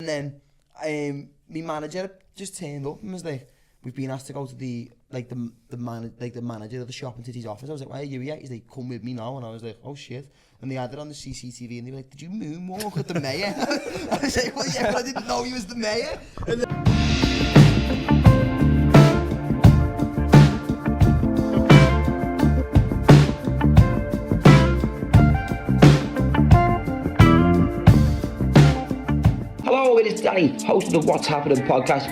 then my manager just turned up and was like, we've been asked to go to the manager of the shop into his office. I was like, why are you here? He's like, come with me now. And I was like, oh shit. And they had it on the CCTV and they were like, did you moonwalk with the mayor? I was like, well, yeah, but I didn't know he was the mayor. And Hello, it is Danny, host of the What's Happening podcast. You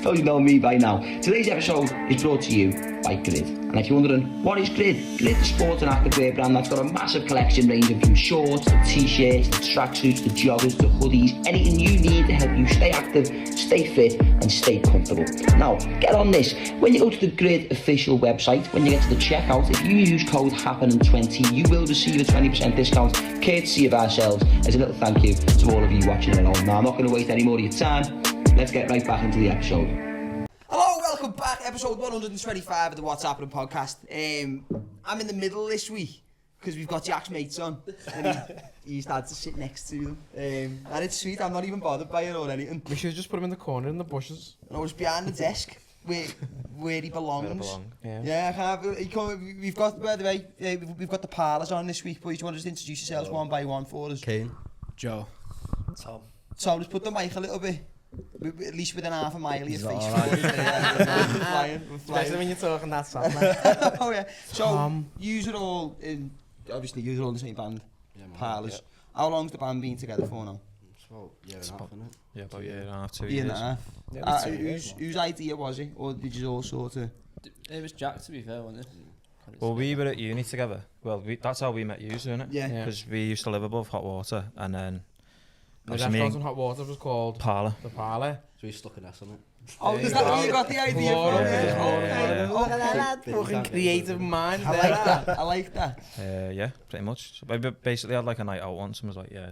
probably know me by now. Today's episode is brought to you by Grid. And if you're wondering, what is Grid? Grid is a sports and activewear brand that's got a massive collection ranging from shorts, to t-shirts, to tracksuits, to joggers, to hoodies, anything you need to help you stay active, stay fit and stay comfortable. Now, get on this. When you go to the Grid official website, when you get to the checkout, if you use code Happenin20, you will receive a 20% discount, courtesy of ourselves, as a little thank you to all of you watching at home. Now, I'm not going to waste any more of your time. Let's get right back into the episode. Hello, welcome back. Episode 125 of the What's Happening podcast. I'm in the middle this week because we've got Jack's mates on, and he's had to sit next to them. And it's sweet. I'm not even bothered by it or anything. We should just put him in the corner in the bushes. And I was behind the desk where he belongs. Yeah, I can't. We've got, by the way, we've got the Parlours on this week. Boys, you want to just introduce yourselves one by one for us? Kane, Joe, Tom. So just put the mic a little bit. At least within half a mile of your face. Right. We're flying. Especially when you're talking that sound. Oh yeah. So, yous are all in, obviously yous are all in the same band, Parlours. Yeah. How long's the band been together for now? It's about a year and a half, isn't it? Yeah, about a year and a half, 2 years. Year and a half. Yeah, whose idea was it? Or did you all sort of... It was Jack, to be fair, wasn't it? Well, we were at uni together. Well, that's how we met you, isn't it? Yeah. Because we used to live above hot water, and then... The restaurant in hot water was called... Parlour. The Parlour. So we stuck an S on it. Oh, is that where you got the idea from? Look at that fucking creative mind. I like that. Yeah, pretty much. So we basically had like a night out once and was like, yeah,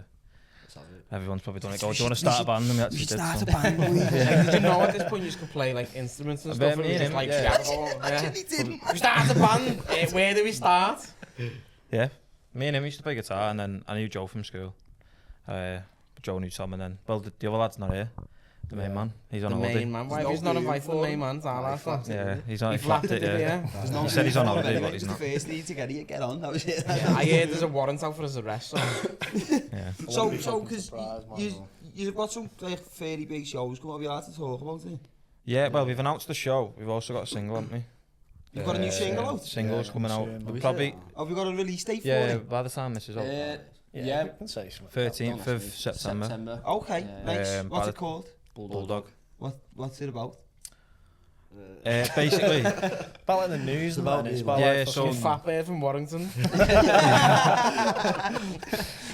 everyone's probably done it. Go, do you want to start a band? And we actually did. Start a band, boys. Did you know at this point you could play like instruments and stuff? And we just like Actually didn't. We started a band. Where do we start? Yeah, me and him used to play guitar, and then I knew Joe from school. Joe knew Tom, and then, well, the other lad's not here. The main man. He's on holiday. The main man. Why he's not invited the main man? Yeah, he's on. He flapped it, yeah. He said he's on holiday, but he's not. The first need to get on. That was it. I heard there's a warrant out for his arrest. Yeah. So, because you've got some like fairly big shows coming up, you like to talk about it? Yeah, well, we've announced the show. We've also got a single, haven't we? You've got a new single out? Single's coming out. Probably. Have we got a release date for it? Yeah, by the time this is out. Yeah, 13th of September. Okay, nice. What's it called? Bulldog. What's it about? Basically, About like the news about it. yeah, so Some fat bear from Warrington.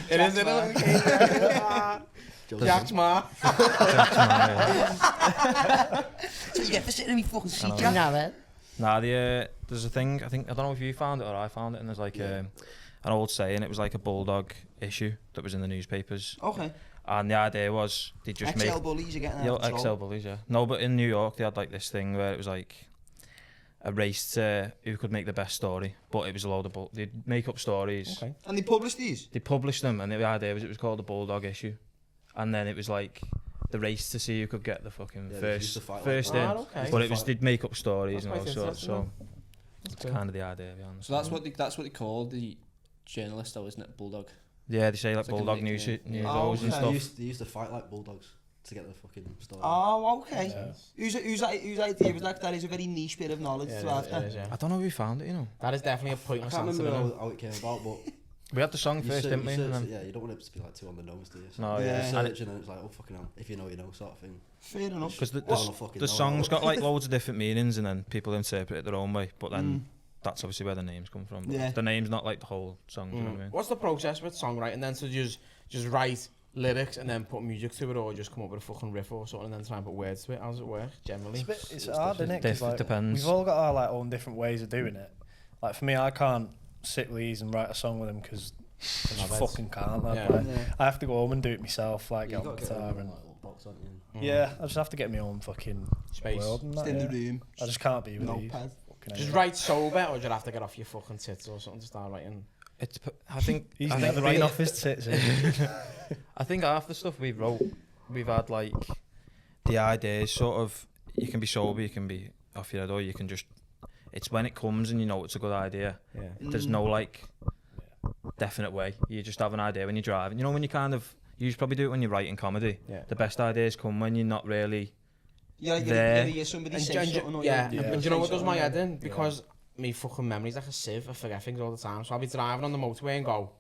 It is, isn't it? Jack's ma. So you get for sitting in me fucking seat, Jack? Nah, there's a thing, I don't know if you found it or I found it, and there's like an old saying, it was like a bulldog issue that was in the newspapers. Okay. And the idea was, they just XL bullies are getting out of XL control. bullies, yeah. No, but in New York, they had like this thing where it was like a race to who could make the best story, but it was a load of they'd make up stories. Okay. And they published these? They published them, and the idea was it was called the bulldog issue. And then it was like the race to see who could get the fucking first in. Okay. But it was, they'd make up stories and all That's sorts, so it's Okay. kind of the idea behind it. So that's what they call the journalist, though, isn't it? Bulldog. Yeah, they say like It's like a bulldog nickname. news Oh, and okay. stuff. They used to fight like bulldogs to get the fucking story. Oh, okay. Whose idea was that is a very niche bit of knowledge to have that? I don't know if we found it, you know. That is definitely a I pointless can't answer. remember how it came about, but We had the song first, didn't we? And then, yeah, you don't want it to be like too on the nose, do you? So no, Yeah. yeah. And research and then it's like, oh fucking hell, if you know, sort of thing. Fair enough. because Fucking the know song's it. got like loads of different meanings, and then people interpret it their own way. But then that's obviously where the names come from. But Yeah. the name's not like the whole song. Do you know what I mean? What's the process with songwriting then? So just write lyrics and then put music to it, or just come up with a fucking riff or something and then try and put words to it? How does it work generally? It's hard, isn't it? 'Cause, like, depends. We've all got our like own different ways of doing it. Like for me, I can't sit with these and write a song with them because I just fucking can't. Like, Yeah. like, I have to go home and do it myself. Like You get on got to get guitar a and little box, haven't you? yeah, I just have to get my own fucking Space. world and Just that, in the yeah. room. I just can't be with these. Notepad. Fucking Just hell. write sober, or do you have to get off your fucking tits or something to start writing? I think He's I never think been off his tits. I think half the stuff we wrote we've had like the ideas sort of. You can be sober, you can be off your head, or you can just. It's when it comes and you know it's a good idea. Yeah. There's no like definite way. You just have an idea when you're driving. You know when you kind of. You should probably do it when you're writing comedy. Yeah. The best ideas come when you're not really. Yeah, there. you hear somebody And, say something. Or yeah, you and do you know what does my something, head in? Because me fucking memory's like a sieve. I forget things all the time. So I'll be driving on the motorway and go,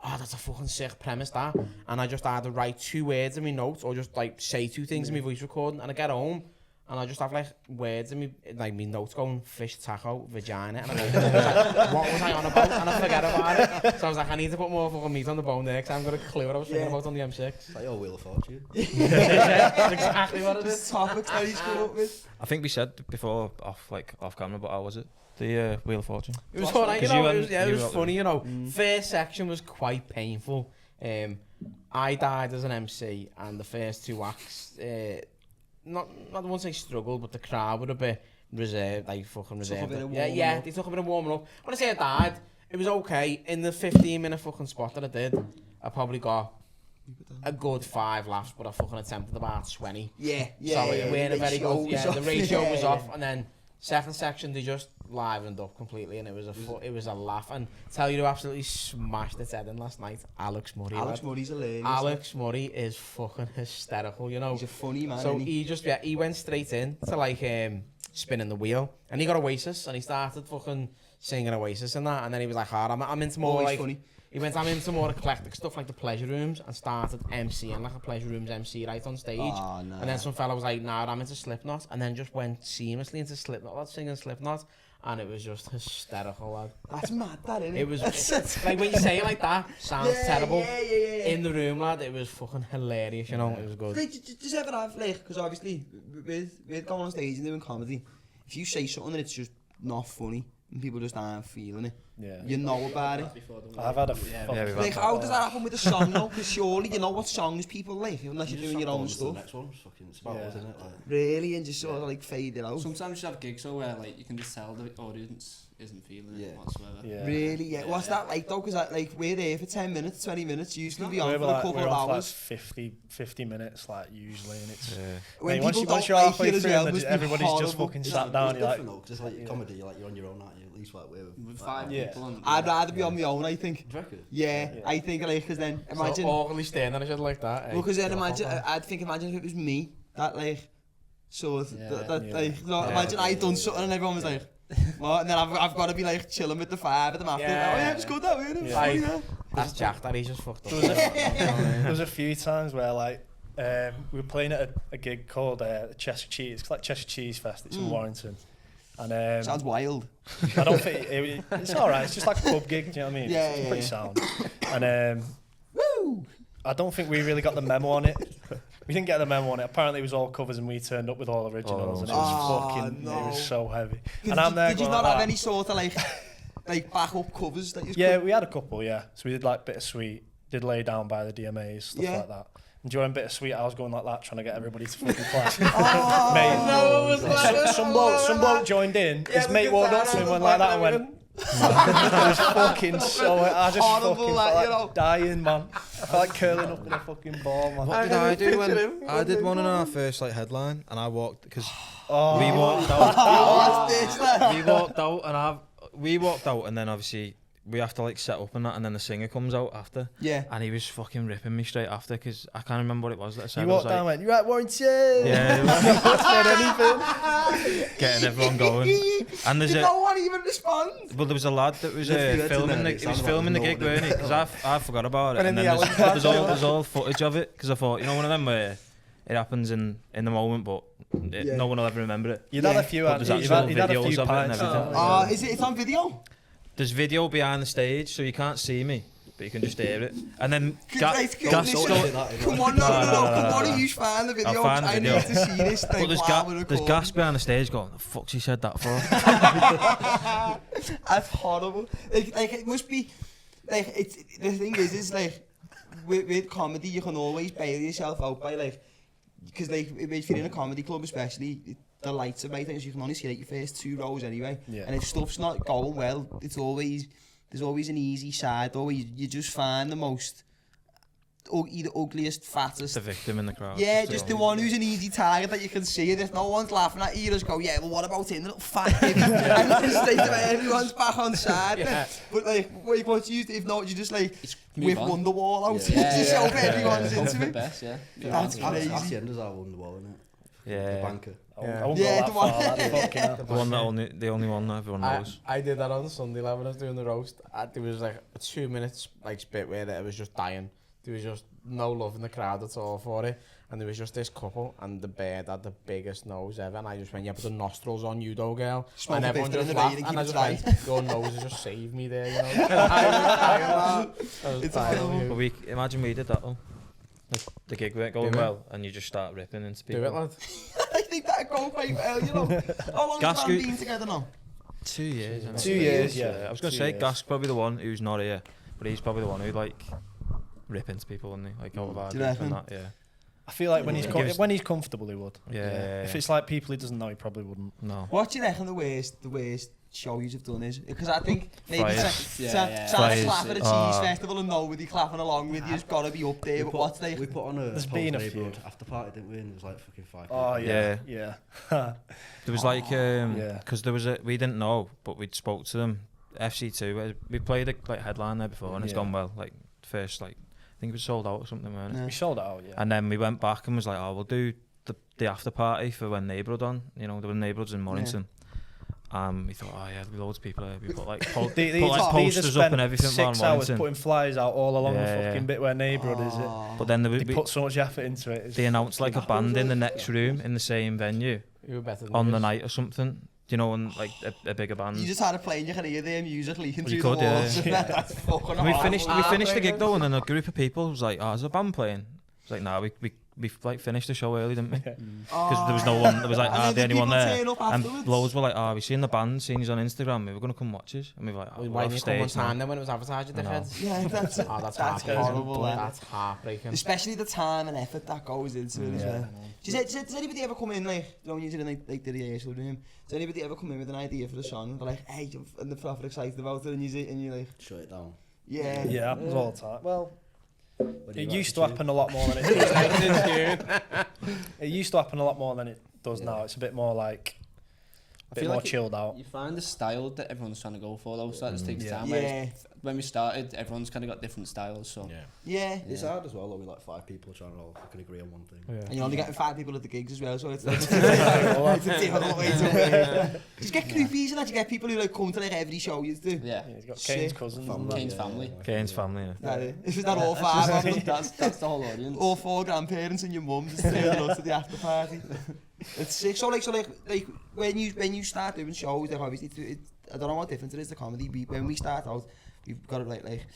oh, that's a fucking sick premise, that. And I just either write 2 words in my notes or just like say 2 things in my voice recording. And I get home and I just have like words in me, like me notes going fish, taco, vagina. And I'm like, what was I on about? And I forget about it. So I was like, I need to put more fucking meat on the bone there because I haven't got a clue what I was thinking about on the M6. It's like your Wheel of Fortune. That's exactly what it is. topics that he's come up with. I think we said before off camera, but how was it? The Wheel of Fortune. It was alright, you 'Cause know, you it was wrote funny, you know. First section was quite painful. I died as an MC, and the first 2 acts, not I won't say struggled, but the crowd were a bit reserved, like fucking reserved. Yeah, they took a bit of warming up. When I say I died, it was okay. In the 15-minute fucking spot that I did, I probably got a good 5 laughs, but I fucking attempted about 20. Yeah. So it weren't a very good. Yeah, the ratio was off, Yeah. and then second section they just livened up completely, and it was a laugh. And tell you who absolutely smashed its head in last night, Alex Murray. Alex Murray's hilarious. Alex Murray is fucking hysterical, you know. He's a funny man. So isn't he? he went straight in to like spinning the wheel, and he got Oasis, and he started fucking singing Oasis and that, and then he was like, I'm into more Always like. funny. He went, I'm into more eclectic stuff like the pleasure rooms, and started MCing like a pleasure rooms MC right on stage. Oh, no. And then some fella was like, nah, I'm into Slipknot, and then just went seamlessly into Slipknot, lad, singing Slipknot, and it was just hysterical, lad. That's mad, that, isn't it? It was like when you say it like that, sounds terrible. Yeah. In the room, lad, it was fucking hilarious, you know. It was good. Does ever have, like, because obviously, with going on stage and doing comedy, if you say something and it's just not funny, and people just aren't feeling it, you know about it. I've had a Like, how does that happen with a song though? Because surely you know what songs people like, unless you're doing your own The stuff. next one's fucking spot, isn't it? Like, Really, and just sort of like fade it out. Sometimes you have gigs though where like you can just tell the audience isn't feeling it whatsoever. Yeah. Really, yeah. What's that like though? Because like we're there for 10 minutes, 20 minutes. Usually be on We're for a like, couple we're of on for hours. like 50 minutes, like usually, and it's. When Mate, people once don't you're like halfway it as through, well, and must be everybody's just horrible. fucking it's sat down. it's You're like, different though, 'cause it's like comedy, you're like you're on your own, aren't you? At least like With 5 Yeah. people and I'd rather be on my own, I think. Do you reckon? Yeah, I think like, because then imagine. So awkwardly standing and shit like that. Well, because then imagine, imagine if it was me that like, sort of, like, so imagine I done something and everyone was like, what? And then I've got to be like chilling with the 5 of them after. Yeah, Oh yeah, it was good that way. It was funny, yeah. That's Jack, that he's just fucked up. There was a few times where like we were playing at a gig called Cheshire Cheese. It's like Cheshire Cheese Fest. It's in Warrington. And Sounds wild. I don't think it's all right. It's just like a pub gig. Do you know what I mean? Yeah, it's yeah, pretty yeah. sound. And I don't think we really got the memo on it. We didn't get the memo on it. Apparently, it was all covers, and we turned up with all originals, and it was fucking. no. It was so heavy. Did, And I'm there. did you going not like have that. any sort of like backup covers that you Yeah, could? we had a couple. Yeah, so we did like Bittersweet, did Lay Down by the DMAs, stuff Yeah. like that. And during Bittersweet, I was going like that, trying to get everybody to fucking clap. Oh, Mate, no, it was like some bloke joined in. His mate walked up to him, went like that, and went. It was fucking so. I just Horrible, fucking like, felt you like know. dying, man. I felt like curling up in a fucking ball, man. What did I do when I did one on our first like headline, and I walked because we walked out. What's this, like? We walked out, and we walked out, and then obviously we have to like set up and that, and then the singer comes out after. Yeah. And he was fucking ripping me straight after because I can't remember what it was that I said. You I was walked down, like, went, "You right, Warrington?" yeah, getting everyone going. And there's Did a no one even respond? well, there was a lad that was There's a few heads in filming. there, He it was sounds filming the like gig, no one weren't he? Because I forgot about it. And And in then the there's all footage of it because I thought, you know, one of them where it happens in the moment, but no one will ever remember it. You'd had a few. But there's You'd actual had a videos few of it and pints. everything. It's on video? There's video behind the stage, so you can't see me, but you can just hear it. And then Right, gas listen, story. come on, no, come on, you find the video. I'll find the I video. need to see this But thing there's, while we're there's recording. gas behind the stage going, the fuck's he said that for? That's horrible. Like it must be, like, it's, the thing is like, with comedy, you can always bail yourself out by, like, because like, if you're in a comedy club especially, the lights are right, so you can only see like your first 2 rows anyway. Yeah. And if stuff's not going well, there's always an easy side, or you just find the most the ugliest, fattest. The victim in the crowd. Yeah, just the one who's an easy target that you can see. And if no one's laughing at you, you just go, yeah, well, what about him, the little fat baby? And then straight away, everyone's back on side. Yeah. But like, what you if not, you just like whip on. Wonderwall out. Yeah. Just show everyone's Hope for into the it. best, yeah. That's That's crazy. the end of our Wonderwall, isn't it? The Yeah. banker. I won't go Yeah, that the one- far. That's fucking hell. The only one that everyone knows. I did that on Sunday when I was doing the roast. There was like a 2 minutes like bit where it was just dying. There was just no love in the crowd at all for it. And there was just this couple, and the bird had the biggest nose ever. And I just went, yeah, put the nostrils on you, though, girl. Smoke And a everyone bit in just the rain laughed. and And I keep just it went, your nose has just saved me there, you know. I was It's dying horrible. on But you. imagine we did that though. The gig weren't going Do it. well, and you just start ripping into people. Do it, lad. I think that'd go quite well, you know. How long has Gasco- the band been together now? 2 years. innit? 2 years, yeah. I was gonna 2 say years. Gask's probably the one who's not here, but he's probably the one who like rip into people, and like out of our Do you gigs and reckon? that. Yeah. I feel like when Yeah. he's Gives- when he's comfortable, he would. Yeah. If it's like people he doesn't know, he probably wouldn't. No. What do you reckon the worst show you've done is? Because I think maybe Flyers. trying to Flyers. clap at a cheese festival and nobody clapping along with you's got to be up there. But what's We put on a There's been a neighbourhood few. after party, didn't we? And it was like fucking 5 Oh people. yeah. There was like Yeah. because there was we didn't know, but we'd spoke to them. FC2, we played a like headline there before, and it's Yeah. gone well. Like first, like I think it was sold out or something, weren't it? We sold it out, yeah. And then we went back and was like, oh, we'll do the after party for when Neighbourhood on. You know, there were Neighbourhoods in Mornington. We thought, oh yeah, there'll be loads of people there. We put like, These posters up and everything while 6 hours Mornington. putting flyers out all along the Yeah. fucking bit where Neighbourhood is. But then They put so much effort into it. they announced like a band in the next room in the same venue You were better than on us. the night or something. You know, and like a bigger band. You just had a plane, you can hear their music leaking Well, you through the could, yeah. walls. That's fucking And we awful. finished the gig though, and then a group of people was like, "Oh, is a band playing?" It's like, "Nah, we like finished the show early, didn't we?" Because there was no one. There was like, And then the only one people there, turn up and afterwards. loads were like, "Oh, we seen the band, seen you on Instagram. We were gonna come watch us." And we were like, "Oh, we're Why off didn't you come on stage now." time then when it was advertised, I know. dickhead? Yeah, that's That's horrible. That's heartbreaking. Especially the time and effort that goes into it as well. Does anybody ever come in like, you know, when you're in like the rehearsal room, does anybody ever come in with an idea for the song? They're like, hey, and they're proper excited about it, and you're like, Shut it down. yeah. Yeah, happens all the time. Well, When you it write used the to tune. happen a lot more than it does. It used to happen a lot more than it does now. It's a bit more like a bit feel more like chilled out. You find the style that everyone's trying to go for, though, so that just takes Yeah. time. Yeah. Whereas when we started, everyone's kind of got different styles, so... Yeah. It's hard as well, though, with like 5 people trying to all fucking agree on one thing. And you're only getting 5 people at the gigs as well, so it's it's a difficult way to work. Just get groupies and that, you get people who like come to like every show you do. Yeah. He's got Sick. Kane's cousins and that. Kane's family. Kane's family. Yeah. That is. Is that all 5 of them? That's the whole audience. All 4 grandparents and your mum just turning up to the after party. It's sick. So like when you start doing shows, like obviously I don't know what difference it is to comedy. When we start out, we've got like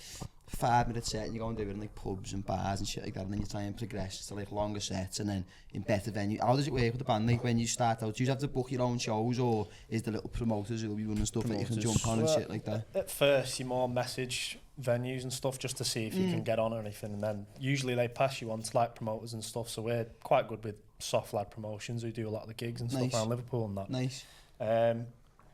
5-minute set, and you go and do it in like pubs and bars and shit like that, and then you try and progress to like longer sets, and then in better venue. How does it work with the band? Like when you start out, do you have to book your own shows, or is the little promoters who'll be running stuff that you can jump on and shit like that? At first, you more message venues and stuff just to see if you can get on or anything, and then usually they pass you on to like promoters and stuff. So we're quite good with soft lad promotions who do a lot of the gigs and Nice. stuff around Liverpool and that. Nice.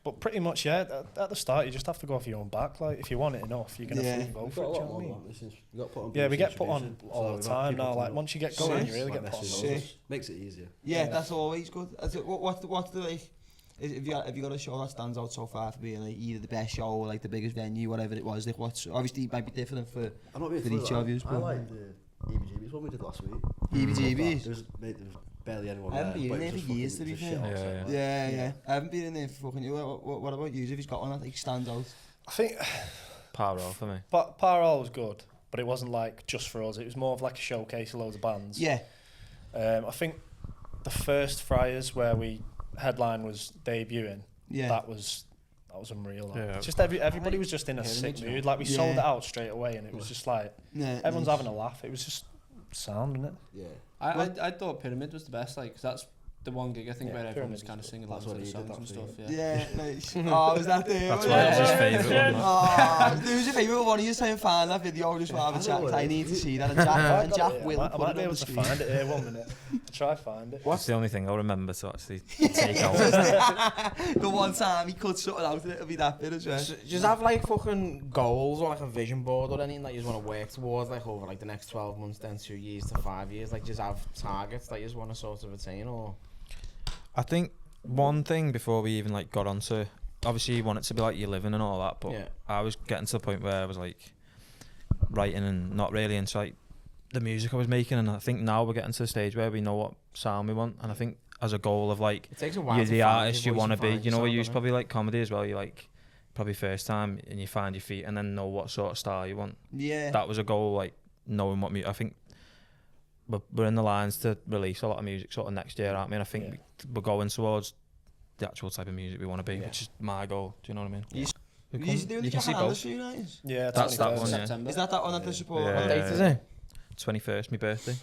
But pretty much, yeah, at the start you just have to go off your own back. Like if you want it enough, you're gonna fucking go We've for got a it. Do you lot know more what I mean? than that since we got put on. Yeah, we BBC get put on distribution, all so the we've had time people now. come Like up, once you get Nice. going, you really like get put on. messaging those. us. Makes it easier. Yeah, that's always good. What's the like? Have you got a show that stands out so far for being like either the best show or like the biggest venue, whatever it was? Like what's obviously it might be different for I'm not being for funny, each like, of yous, I but- like the EBGBs one we did last week. EBGBs? There was barely anyone I haven't there. been but in it there was for just years, to be fucking- it was fair. shit outside, like. Yeah. I haven't been in there for fucking. What about you? If he's got one that like stands out? I think Parlours for me. Parlours was good, but it wasn't like just for us. It was more of like a showcase of loads of bands. Yeah. I think the first Friars where we headline was debuting. Yeah. That was unreal. Like. Yeah. Just everybody was just in a sick mood. Like we sold it Yeah. out straight away, and it was just like Yeah. everyone's having a laugh. It was just sound, isn't it? Yeah. I thought Pyramid was the best, like, 'cause that's The one gig, I think, Yeah, where everyone was Pyramids kind of was singing That's along what to the he did, songs and that stuff, for yeah. Yeah, nice. Oh, was that there? That's why it was his favourite one. Oh, who's your favourite one? You saying find that video just for having chat. I need to see that. And Jack will I put might it be on able the to screen. find it here 1 minute. Try find it. That's the only thing I'll remember to actually take out. The one time he cut something out of it, it'll be that bit as well. So, just have like fucking goals or like a vision board or anything that you just want to work towards, like over like the next 12 months, then 2 years to 5 years. Like just have targets that you just want to sort of attain, or. I think one thing before we even like got onto, obviously you want it to be like your living and all that, but Yeah. I was getting to the point where I was like writing and not really into like the music I was making, and I think now we're getting to the stage where we know what sound we want, and I think as a goal of like It takes a while you're to the find artist your you voice want to and be, find you know, your we sound, use don't probably like comedy as well, you like probably first time and you find your feet and then know what sort of style you want. Yeah. That was a goal, like knowing what I think we're in the lines to release a lot of music sort of next year, aren't we? And I think we're going towards the actual type of music we want to be, which is my goal. Do you know what I mean? You You used to do you the can see Johanna both. soon, aren't you? Yeah, That's that 21st. one, yeah. September. Is that one that they support? Yeah. What date is it? 21st, my birthday.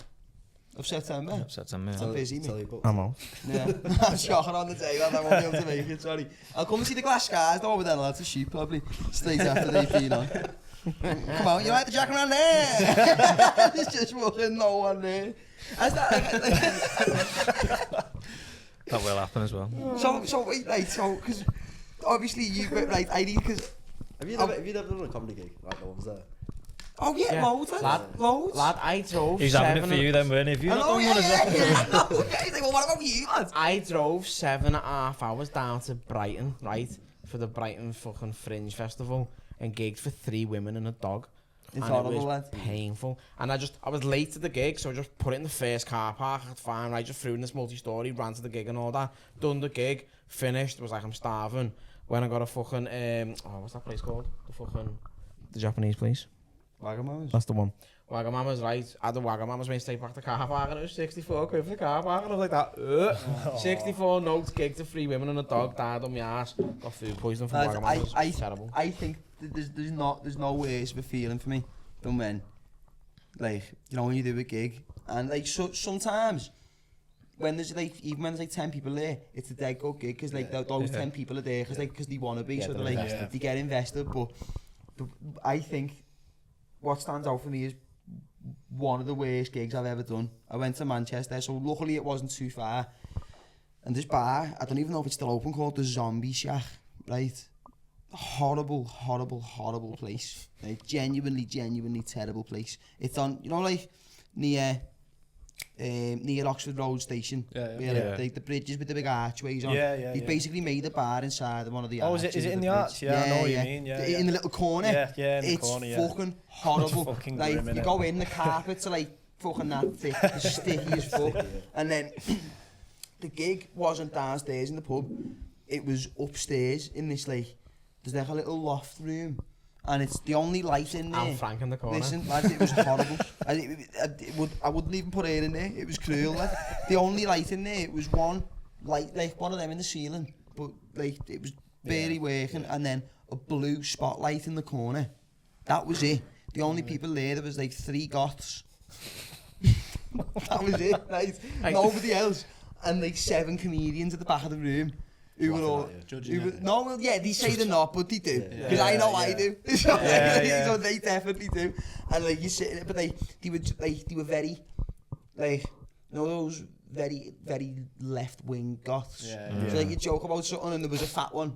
Of September? September. I'm busy, Tell mate. you about I'm out. Yeah. I'm shocking on the day, man. I won't be able to make it, sorry. I'll come and see the Glass Skies, though, with then I'll have to shoot, probably. Straight after they've been on. Come on, you like the jack around there? There's just fucking no one there. Is that, That will happen as well. so wait, like, so, because obviously you, like, I need, because, Have you never done a comedy gig? Like, no one's there. oh yeah, Yeah. loads, Lad- loads. Lad, I drove He's having it for 7 you then, weren't he? If you I not know, done yeah, one as well. yeah, I know, yeah. He's like, well, what about you, lad? I drove 7.5 hours down to Brighton, right, for the Brighton fucking Fringe Festival, and gigged for 3 women and a dog. It's And horrible, it was lad. painful. And I was late to the gig, so I just put it in the first car park. Fine, right? Just threw in this multi-story, ran to the gig and all that. Done the gig, finished. Was like, I'm starving. When I got a fucking what's that place called? The Japanese place. Wagamama's. That's the one. Wagamama's, right? Had the Wagamama's made take back the car park, and it was 64 quid for the car park, and I was like that. 64 notes, gig to 3 women and a dog, died on my ass. Got food poisoning from Wagamama's. I Terrible. I think there's no worse of a feeling for me than when, like, you know, when you do a gig and like sometimes when there's like, even when there's like 10 people there, it's a dead good gig because like those 10 people are there because they want to be, so they're like they get invested. But I think what stands out for me is one of the worst gigs I've ever done. I went to Manchester, so luckily it wasn't too far. And this bar, I don't even know if it's still open, called the Zombie Shack, right? Horrible place. Like, genuinely terrible place. It's on, you know, like near Oxford Road Station. Where, like, the bridges with the big archways on. He's basically made a bar inside of one of the arches. Is it in the bridge. arch? Yeah, I know what you mean. In the little corner. Yeah, in the it's corner, yeah. fucking horrible. Fucking like, grim, you innit? go in, the carpets are like fucking that thick, it's sticky as fuck. And then the gig wasn't downstairs in the pub, it was upstairs in this, like, there's like a little loft room, and it's the only light in there. I'm Frank in the corner. Listen, lads, it was horrible. I wouldn't even put it in there. It was cruel. Like, the only light in there, it was one light, like one of them in the ceiling, but like it was barely working, and then a blue spotlight in the corner. That was it. The only people there was like 3 Goths. That was it. Right? Nobody else, and like 7 comedians at the back of the room. Who were all no, well, yeah, they say they're not, but they do, because I know I do. So they definitely do. And like you sit, but they were very, like, you know, those very left wing Goths. So like you joke about something, and there was a fat one.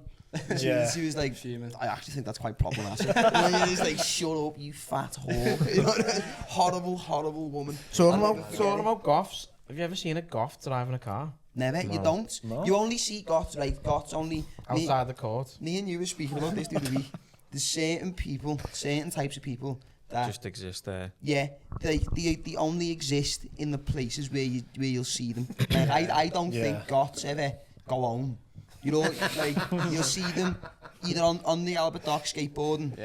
She was like, I actually think that's quite problematic. And then you're just like, shut up, you fat whore. You know, horrible woman. Talking about Goths, have you ever seen a Goth driving a car? Never, you don't. No. You only see Goths, right? Goths only... Outside the court. Me and you were speaking about this the other week. There's certain people, certain types of people that... Just exist there. Yeah, they only exist in the places where you'll see them. Like, I don't think Goths ever go home. You know, like, you'll see them either on the Albert Dock skateboarding.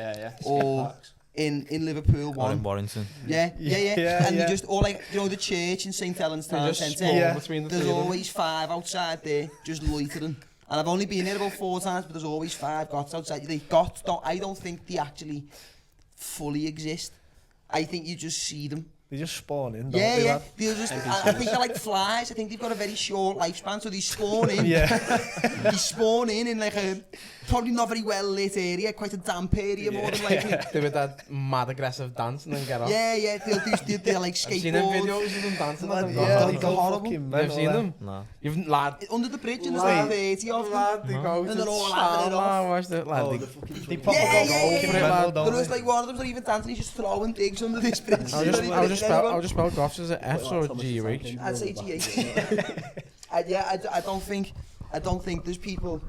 Or... In Liverpool one. Or in Warrington. Yeah. And you just, or like, you know, the church in St Helens Town Centre. There's always 5 outside there, just loitering. And I've only been here about 4 times, but there's always 5 Goths outside. They Goths I don't think they actually fully exist. I think you just see them. They just spawn in, don't Yeah, they, yeah. lad? They're just, I think they're like flies. I think they've got a very short lifespan, so they spawn in. They spawn in like a probably not very well lit area, quite a damp area more than likely. Do with that mad aggressive dance and then get off. Yeah, they'll like I've seen them skateboard. videos of them dancing. Lad, Like yeah, them. they're horrible. You've seen them? No. You've lad. Under the bridge, and there's Lad. like 30 of them. Lad, they go And to they're all having it town, off. man. Watch the lad. Oh, They- the fucking... They proper Yeah, go yeah, over yeah, it, yeah. man, don't There was they? like one of them's not even dancing, he's just throwing digs under this bridge. I'll just spell Goths as an F or G-H. I'd say G-H. Yeah, I don't think there's people,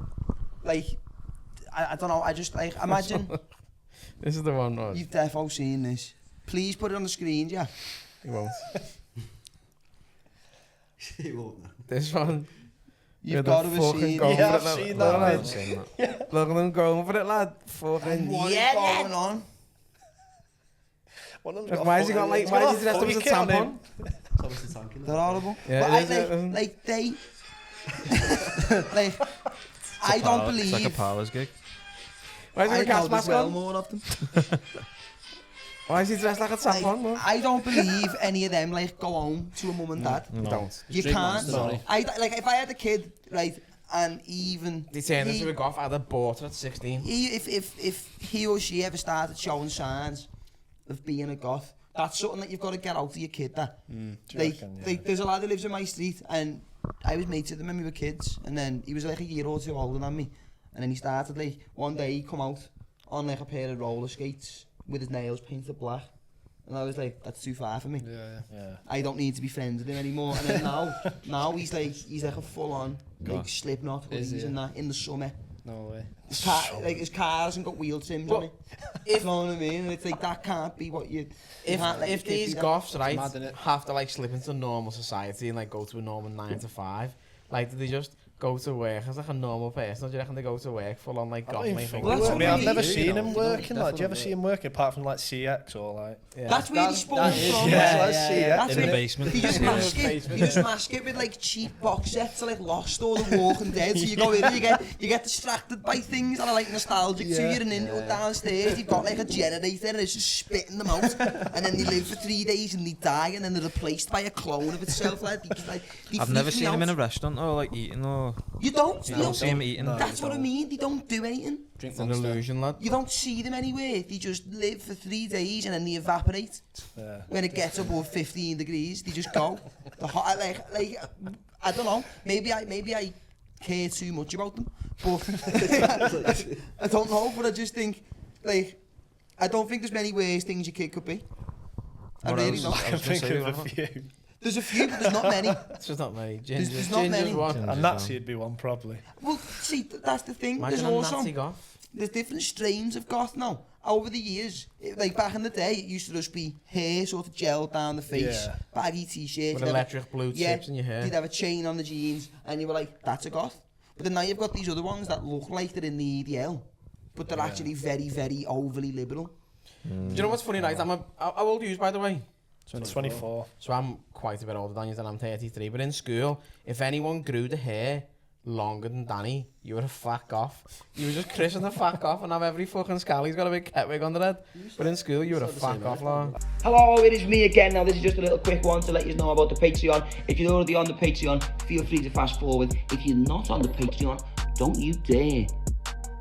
like, I don't know, I just, like, imagine, This is the one, man. you've defo seen this. Please put it on the screen, yeah. You won't. He won't know. This one. You've Yeah, got the to have fucking seen goal. it. Yeah, I've seen that, Look man. at that. Look at them going for it, lad. Fucking. What is going on? One of them's got Why a has he got fucking- like? he's Why got is he dressed up footy as a kit on tampon? him. It's obviously tanking. They're horrible. Yeah, But it is, it is. like, they, like, I don't It's like a believe, Parlours gig. Why is he I got a gas know there's mask well on? more of them. Why is he dressed like a Like, tampon, man? I don't believe any of them, like, go home to a mum and dad. You don't. You Drink can't. Monster, sorry. Like, if I had a kid, right, and even They turned he- into a Goth. I'd have bought it at 16. if he or she ever started showing signs of being a goth, that's something that you've got to get out of your kid. That Do you like, reckon, yeah. like, there's a lad who lives in my street, and I was mates with him when we were kids, and then he was like a year or two older than me, and then he started like one day he come out on like a pair of roller skates with his nails painted black, and I was like, that's too far for me. Yeah. I don't need to be friends with him anymore. And then now he's like a full on like Slipknot Is hoodies he? and that in the summer. No way. His car hasn't got wheel trims on it. You know what I mean? And it's like, that can't be what you can't let If your kid these be that. Goths, right, mad, innit? have to like slip into normal society and like go to a normal 9 to 5, like do they just go to work as like a normal person, or do you reckon they go to work full on like I Goth don't main even think thing? Well, that's I what mean, we I've never need, seen you him know, working, like, do you ever definitely. see him working apart from like CX or like? Yeah. That's where he spawned that is- from. yeah, That's yeah, CX. That's In the where basement. He just Yeah. mask it. Basement. You just mask it with like cheap box sets, like Lost or The Walking Dead. So you go in and you get distracted by things that are like nostalgic to you, and then downstairs you've got like a generator and it's just spitting them out, and then they live for 3 days and they die, and then they're replaced by a clone of itself. Like, they I've never freak me seen him in out. a restaurant or like eating or. You don't. You don't see him eating. That's what I mean. They don't do anything. Drink It's an Monster. illusion, lad. You don't see them anywhere. They just live for 3 days and then they evaporate. Yeah. When it gets above 15 degrees, they just go. The hot, like I don't know. Maybe I care too much about them, but I don't know. But I just think, like, I don't think there's many worse things your kid could be. I What really else? don't. I can was gonna think say, of a what? few. There's a few, but there's not many. It's just not many. There's Ginger's not many. one. And Nazi would be one probably. Well, see, that's the thing. Imagine There's a also Nazi Goth. there's different strains of goth now. Over the years, like back in the day, it used to just be hair sort of gelled down the face, Yeah. baggy t-shirt. With you'd have a- electric blue tips in your hair. You'd have a chain on the jeans, and you were like, that's a goth. But then now you've got these other ones that look like they're in the EDL, but they're actually very, very overly liberal. Do you know what's funny, right? How old are you, by the way? 24. So I'm quite a bit older than you, and I'm 33. But in school, if anyone grew the hair longer than Danny, you were a fat Goth. You were just christen the fat Goth and have every fucking scally's got a big cat wig on their head. But in school, you were a fat Goth, lad. Hello, it is me again. Now, this is just a little quick one to let you know about the Patreon. If you're already on the Patreon, feel free to fast forward. If you're not on the Patreon, don't you dare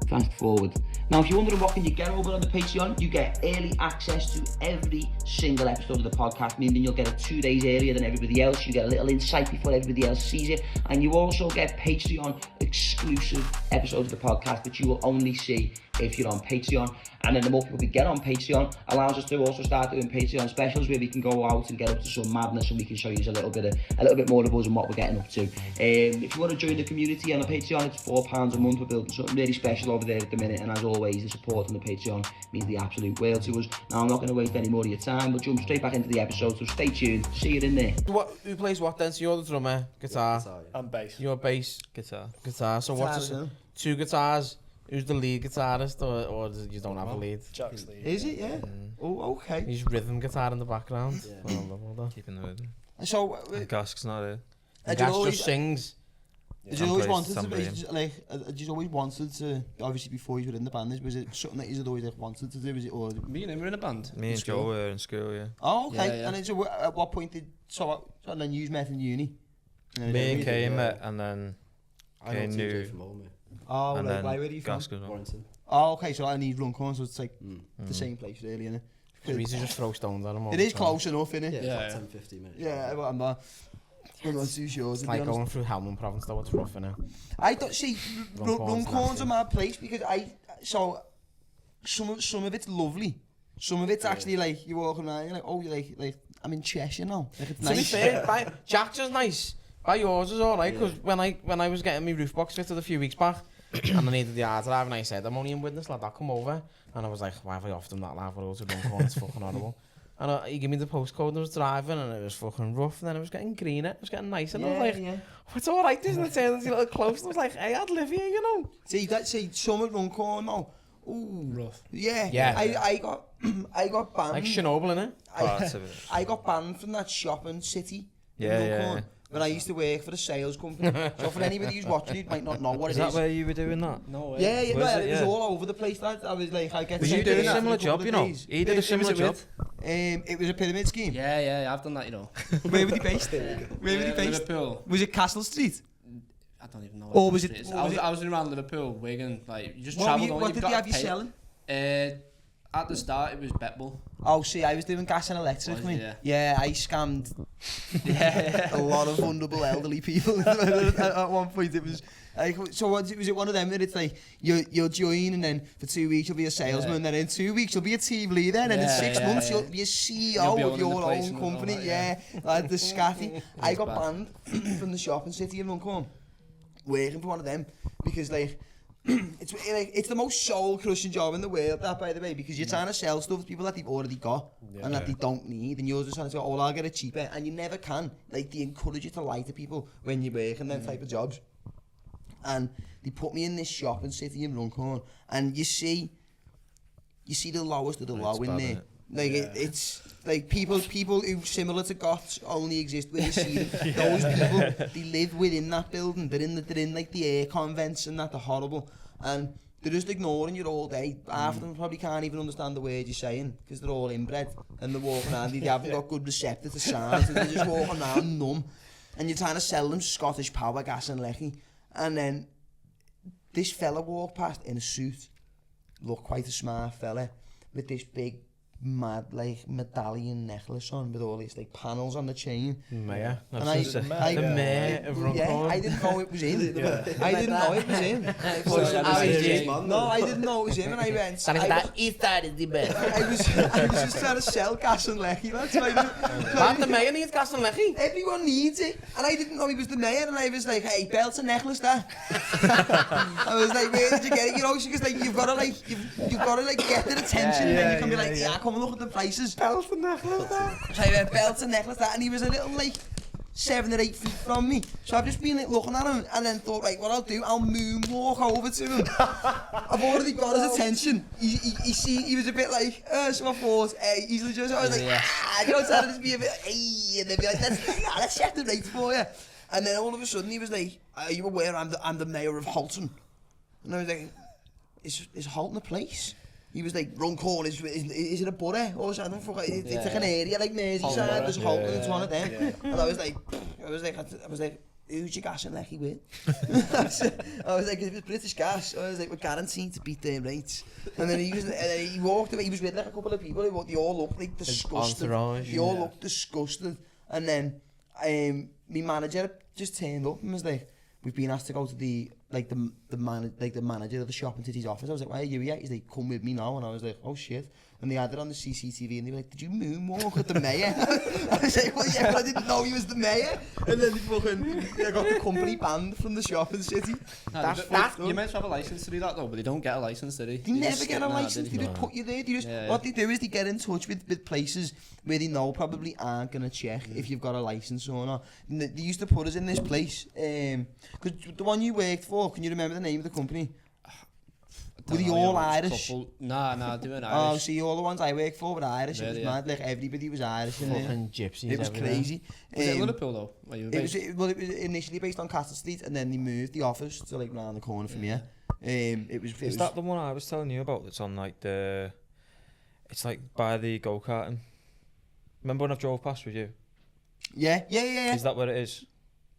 fast forward. Now, if you're wondering what can you get over on the Patreon, you get early access to every single episode of the podcast, meaning you'll get it 2 days earlier than everybody else. You get a little insight before everybody else sees it, and you also get Patreon exclusive episodes of the podcast that you will only see if you're on Patreon. And then the more people we get on Patreon allows us to also start doing Patreon specials where we can go out and get up to some madness, and we can show you a little bit more of us and what we're getting up to. If you want to join the community on the Patreon, it's £4 a month. We're building something really special over there at the minute, and as always, the support on the Patreon means the absolute world to us. Now, I'm not going to waste any more of your time, but jump straight back into the episode, so stay tuned. See you in there. Who plays what then? So you're the drummer, guitar, And bass. you're bass, Guitar. So what's Guitar, this? 2 guitars. Who's the lead guitarist, or you don't have a lead? Jack's lead. Is it? Yeah. Oh, okay. He's rhythm guitar in the background. Yeah. Oh, I love all that. Keeping the rhythm. So, Gask's not here. I Gas always, just sings. Did you always Place, wanted to somebody. be, did you always wanted to, obviously before you were in the band, was it something that you had always wanted to do, was it, or? Me and him were in a band. Me and school? Joe were in school, yeah. Oh, okay, Yeah, yeah. and then so at what point and then you met in uni? Me and Kay met, and then I Kay know knew, TJ from home, mate. Oh, and like, then where are you from? Gas goes on. Warrington. Oh, okay, so I need Runcorn, so it's like Mm. the same place really, innit? So we used to just throw stones at him all It the is time. close enough, innit? Yeah, Yeah, it's yeah. like 10-50, mate. Yeah, but I'm not too sure. It's To be like honest. going through Happenin province though, it's rough, innit? I don't see Runcorn's Runcorn's a nasty. mad place because so some of it's lovely, some of it's actually like you walking around, you're like, oh, you're like I'm in Cheshire now. Like it's To be nice. fair, Jack's is nice. By yours is alright, because when I was getting my roof box fitted a few weeks back, and I needed the hard drive, and I said, I'm only in witness, lad, I'll come over. And I was like, why have I offered them that lad? We'll go to Runcorn, it's fucking horrible. And he gave me the postcode and I was driving, and it was fucking rough, and then it was getting greener, it was getting nicer, and I was like, oh, it's alright, isn't it? Turns a little close, and I was like, hey, I'd live here, you know. See, some at Runcorn now. Ooh, Rough. yeah. Yeah. I got banned. Like Chernobyl, innit? Parts of it. I got banned from that shopping city. in Yeah, yeah, Runcorn, yeah. when I used to work for a sales company. So for anybody who's watching it, might not know what Is it that is. where you were doing that? No way. Yeah, Was well, it? it was Yeah. all over the place. Lad. I was like, I get Was you sent doing there a similar after couple job, of you know? days. He did a similar job. It was a pyramid scheme. Yeah, I've done that, you know. Where were they based? Where were they based? Liverpool. Was it Castle Street? I don't even know. Or what was it it- is. or I was was it- I was around Liverpool, Wigan. Like you just What, travelled on. what You've did got they have to you pay. selling? At the start, it was Betbull. Oh, see, I was doing gas and electric. Was mate. you? Yeah, I scammed a lot of vulnerable elderly people. At one point, it was like, so was it one of them that it's like you'll join, and then for 2 weeks you'll be a salesman, then in 2 weeks you'll be a team leader, and then in Yeah, 6 yeah, months yeah. you'll be a CEO You'll be of owning your the place own and all company. that, Yeah, like the scatty. I got bad. banned from the shopping city in Runcorn, working for one of them, because like. It's the most soul-crushing job in the world, that, by the way, because you're trying to sell stuff to people that they've already got and that they don't need, and you're just trying to say, oh, I'll get it cheaper, and you never can. Like, they encourage you to lie to people when you're working them type of jobs. And they put me in this shopping city in Runcorn, and you see the lowest of the low in bad, there. innit? Like it's like people who similar to Goths only exist when you see them. Those people, they live within that building. They're in like the air convents and that. They're horrible, and they're just ignoring you all day. Half of them probably can't even understand the word you're saying because they're all inbred and they're walking around. They haven't got good receptor to sound, so they're just walking around numb. And you're trying to sell them Scottish power gas and lecky, and then this fella walked past in a suit, looked quite a smart fella, with this big mad like medallion necklace on with all these like panels on the chain. Mayor. And The mayor of Runcorn. yeah, I didn't know it was him. I didn't know it was him. No, I didn't know it was him, and I went. He started the best. I was just trying to sell gas and lecky. That's why. But the mayor needs gas and lecky. Everyone needs it, and I didn't know he was the mayor, and I was like, "Hey, belt and necklace, that." I was like, "Where did you get it?" You know, because like you've got to like get their attention, and then you can be like, "Yeah, come and look at the prices." Belt and necklace, that. So I went belt and necklace, that, and he was a little like 7 or 8 feet from me. So I've just been like looking at him, and then thought, right, what I'll do, I'll moonwalk over to him. I've already got his attention. He was a bit like, so I thought, he's just, I was like, you know, trying to just be a bit, hey, and then be like, let's check the rates for you. And then all of a sudden he was like, are you aware I'm the mayor of Halton? And I was like, is Halton a place? He was like, Runcorn, is it a borough? Or something? It's like an area like Merseyside, there's Halton, it's one of them. And I was like, who's your gas and lecky with? I was like, if it's British Gas, I was like, we're guaranteed to beat their rates. And then he walked away, he was with like a couple of people, they all looked like disgusted. They all looked disgusted. And then my manager just turned up and was like, we've been asked to go to the manager of the shopping city's office. I was like, why are you here? He's like, come with me now. And I was like, oh shit. And they had it on the CCTV and they were like, did you moonwalk at the mayor? I was like, well, yeah, but I didn't know he was the mayor. And then I got the company banned from the shopping city. You meant to have a license to do that though, but they don't get a license, do they? They never get a license, they just put you there. What they do is they get in touch with places where they know probably aren't going to check if you've got a license or not. And they used to put us in this place, because the one you worked for, can you remember the name of the company? Were they all Irish? Nah, they weren't Oh, Irish. see, all the ones I worked for were Irish. It was Yeah. mad. Like everybody was Irish in there. Fucking gypsies. It was everywhere. crazy. Was it Liverpool though? Where you were It was, based? well, it was initially based on Castle Street, and then they moved the office to like round the corner from here. Is that the one I was telling you about that's on like the... It's like by the go-karting. Remember when I drove past with you? Yeah. Is that where it is?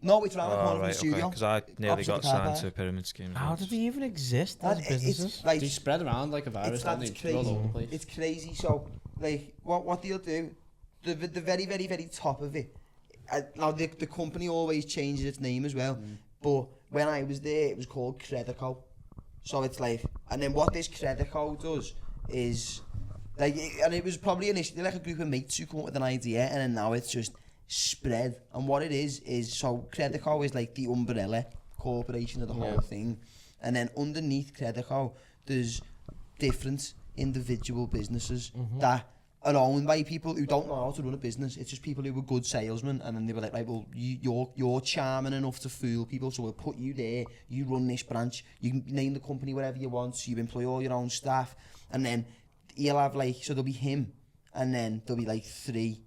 No, it's round the corner Oh, from the right, studio. okay. Because I nearly Opposite got the car signed park. to a pyramid scheme. How did they even exist as businesses? It's like, They spread around like a virus, don't they? it's They're all crazy. over the place. It's crazy. So, like, what they'll do, the very, very, very top of it. Now, the company always changes its name as well. But when I was there, it was called Credico. So it's like, and then what this Credico does is, like, and it was probably initially like a group of mates who come up with an idea, and then now it's just spread. And what it is so Credico is like the umbrella corporation of the whole thing, and then underneath Credico there's different individual businesses that are owned by people who don't know how to run a business. It's just people who were good salesmen, and then they were like, right, well, you're charming enough to fool people, so we'll put you there, you run this branch, you can name the company whatever you want, so you employ all your own staff, and then he'll have like, so there'll be him, and then there'll be like 3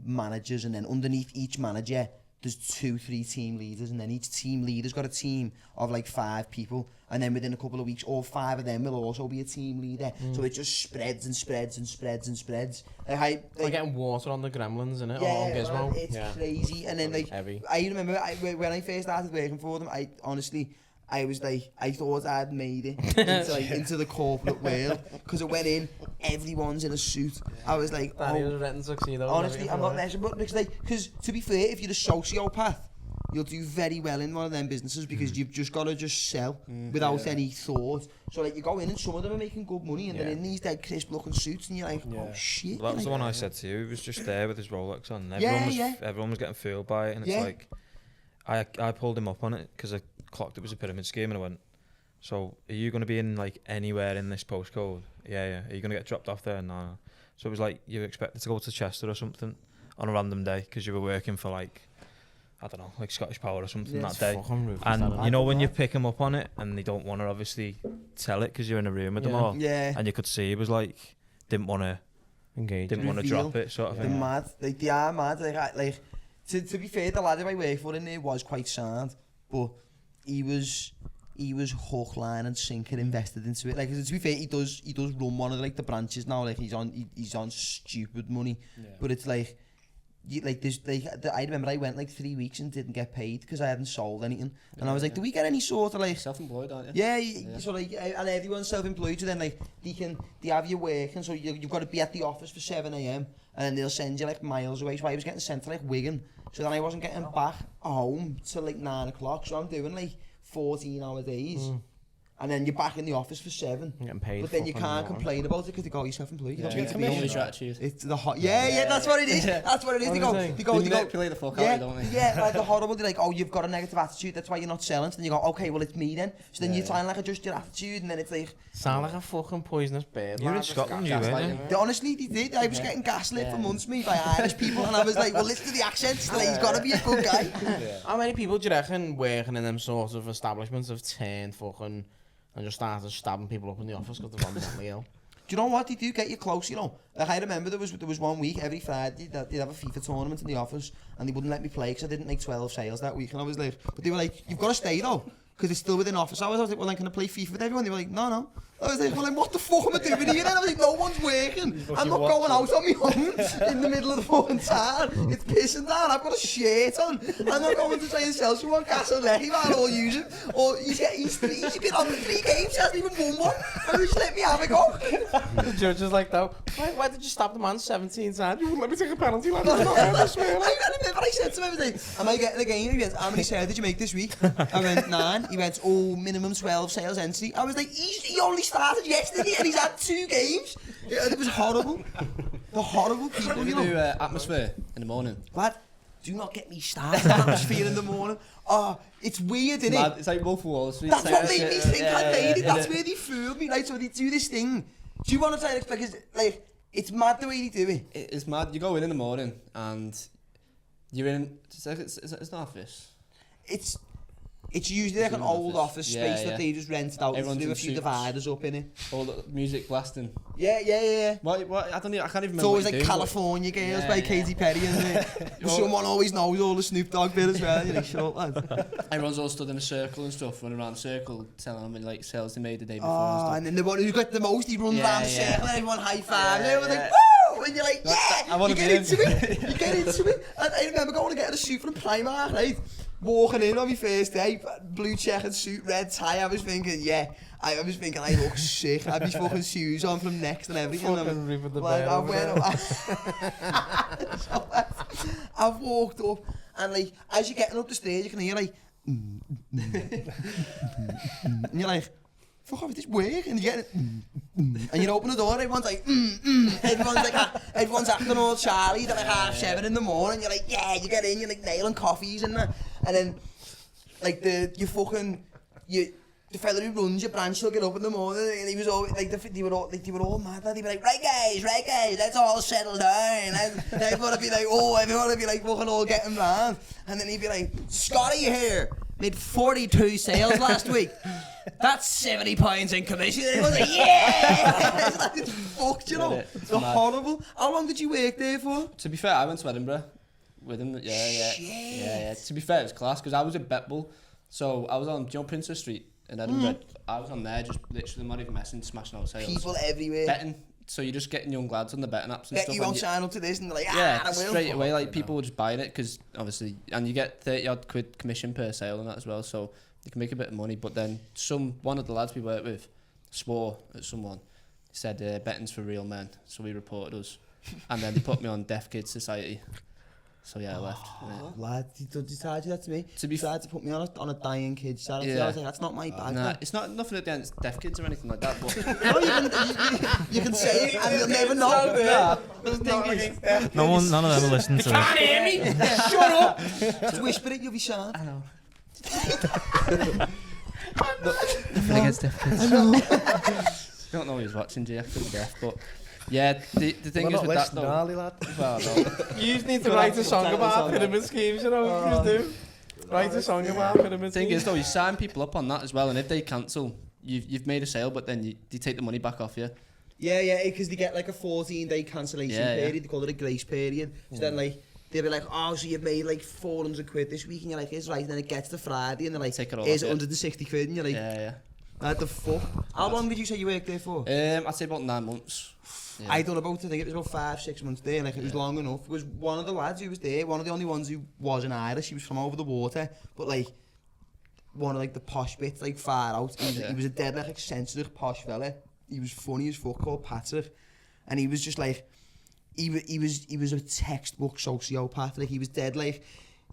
managers, and then underneath each manager there's 2-3 team leaders, and then each team leader's got a team of like 5 people, and then within a couple of weeks all 5 of them will also be a team leader. So it just spreads and spreads and spreads and spreads. Like getting water on the Gremlins, innit? Or on yeah, Gizmo. man, it's crazy. And then like Heavy. I remember when I first started working for them, I honestly, I was like, I thought I'd made it into the corporate world, because it went in, everyone's in a suit. I was like, honestly, I'm not messing, but because to be fair, if you're a sociopath, you'll do very well in one of them businesses, because you've just got to just sell without any thought. So like you go in and some of them are making good money, and they're in these dead crisp looking suits, and you're like, oh shit. Well, that was like, the one I said to you. He was just there with his Rolex on. And everyone was getting fooled by it, and it's like, I pulled him up on it because I clocked it was a pyramid scheme, and I went, so are you going to be in like anywhere in this postcode? Yeah. Are you going to get dropped off there? No. So it was like you expected to go to Chester or something on a random day because you were working for like, I don't know, like Scottish Power or something that day. And you know when you pick them up on it and they don't want to obviously tell it because you're in a room with them all. Yeah. And you could see it was like, didn't want to engage, didn't want to drop it sort of thing. thing. They're mad. Like, they are mad. Like to be fair, the lad who I worked for in there was quite sound, but he was hook, line and sinker invested into it. Like, to be fair, he does run one of like the branches now. Like he's on stupid money, but it's like, I remember I went like 3 weeks and didn't get paid because I hadn't sold anything, and I was like, do we get any sort of like self-employed, aren't you? Yeah. So like, and everyone's self-employed, so then like they have you working, so you've got to be at the office for 7 a.m. and then they'll send you like miles away. So I was getting sent to like Wigan, so then I wasn't getting back home till like 9 o'clock. So I'm doing like 14-hour days. And then you're back in the office for 7. You're getting paid. But then you can't complain about it because they go, you're self-employed. You don't get to be Your attitude. It's the hot. Yeah, that's what it is. That's what it is. They go. They manipulate the fuck out of you, don't they? Yeah, like the horrible. They're like, oh, you've got a negative attitude. That's why you're not selling. So then you go, okay, well it's me then. So then you try and like adjust your attitude, and then it's like. Sound like a fucking poisonous bird. You're in Scotland, you weren't. Honestly, they did. I was getting gaslit for months, me, by Irish people, and I was like, well, listen to the accents. Like, he's got to be a good guy. How many people do you reckon working in them sort of establishments have turned fucking and just started stabbing people up in the office because they're on mentally ill? Do you know what? They do get you close, you know. Like, I remember there was 1 week, every Friday, that they'd have a FIFA tournament in the office, and they wouldn't let me play because I didn't make 12 sales that week, and I was like, but they were like, you've got to stay though, because it's still within office hours. I was like, well then can I play FIFA with everyone? They were like, no. I was like, well then what the fuck am I doing here then? I was like, no one's working. I'm not going out on my own in the middle of the fucking town. It's pissing down. I've got a shirt on. I'm not going to try and sell someone Castle Lecky, man, or use it. Or he's been on 3 games, he hasn't even won one. And just let me have a go. The judge is like, though, why did you stop the man 17 times? You wouldn't let me take a penalty, like that. I swear. I remember I said to him, I was like, am I getting a game? He went, how many sales did you make this week? I went, 9. He went, oh, minimum 12 sales entry. I was like, he only started yesterday and he's had 2 games. It was horrible. The horrible people, you know. Do atmosphere in the morning. Lad, do not get me started on atmosphere in the morning. Oh, it's weird, isn't it? It's like Wolf of Wall Street. That's what made me think I made it. That's where they fooled me. Like, so they do this thing. Do you want to try and explain? Because, like, it's mad the way they do it. It's mad. You go in the morning and you're in. It's an office. It's It's usually like an old office Yeah, space that they just rented out and Everyone's threw in a few suits. dividers up in it. All the music blasting. Yeah. What? I can't even remember. It's always what like you're doing, California Girls Yeah, by yeah. Katy Perry, isn't it? Someone always knows all the Snoop Dogg bit as well, you know, shut up, lad. but everyone's all stood in a circle and stuff, running around a circle, telling them like sales they made the day before Oh, and and then the one who got the most, he runs Yeah, around the yeah. circle and everyone high fives. Yeah, Everyone's yeah. like, woo! And you're like, yeah! I wanna you get be into in. it. You get into it. And I remember going to get a suit from Primark, right? Walking in on my first day, blue checkered suit, red tie. I was thinking, I look sick. I had these fucking shoes on from Next and everything. Fucking ripping the Like, bed I over went up. I've walked up and like, as you're getting up the stairs, you can hear like, and you're like, fuck off, is this work? And you get it, and you open the door, everyone's like, everyone's acting all Charlie, they're like 7:30 in the morning, you're like, yeah, you get in, you're like nailing coffees and that, and then, like the fella who runs your branch will get up in the morning and he was always like, they were all mad, they'd be like, right guys, let's all settle down, everyone would be like, fucking all getting round, and then he'd be like, Scotty here, made 42 sales last week. That's £70 in commission. And everyone's like, yeah! It's like, it's fucked, you know. It's horrible. How long did you work there for? To be fair, I went to Edinburgh with him. Yeah. To be fair, it was class because I was at Betbull. So I was on Princess Street in Edinburgh. I was on there just literally not even messing, smashing out sales. People everywhere. Betting. So you're just getting young lads on the betting apps and stuff. You won't sign up to this and they're like, yeah, I will. straight away, like people were just buying it because obviously, and you get 30 odd quid commission per sale and that as well. So you can make a bit of money, but then one of the lads we worked with swore at someone. He said, betting's for real men, so he reported us. And then they put me on Deaf Kids Society. So yeah, I left. Yeah. Lad, he tried to do that to me. To be He tried to put me on a dying kids charity. Yeah. I was like, that's not my bag. Nah, man. it's not nothing against deaf kids or anything like that, but No, you can say it and you'll never know. None of them are listening to this. hear me. Shut up! Just whisper it, you'll be sharp. I know. Nothing against deaf kids. I know. Don't know who's watching, Jay, because he's deaf, but yeah, the thing We're is not with that listening, though. are we, lad? Well, no. You just need to write a song about pyramid schemes, you know what you do? Write a song about pyramid The thing schemes. is though, you sign people up on that as well, and if they cancel, you've made a sale, but then they take the money back off you. Yeah, because they get like a 14-day cancellation period. They call it a grace period. So then like, they'll be like, oh, so you've made like 400 quid this week, and you're like, it's right, and then it gets to Friday, and they're like, Take it all here's off, yeah. 160 quid, and you're like, Yeah. what the fuck? How long did you say you worked there for? I'd say about 9 months. Yeah. I done about, I think it was about 5-6 months there, like it was long enough. It was one of the lads who was there, one of the only ones who wasn't Irish, he was from over the water, but like, one of like the posh bits, like far out. He was a dead like eccentric posh fella. He was funny as fuck, called Patrick, and he was just like, he was a textbook sociopath. Like he was dead like,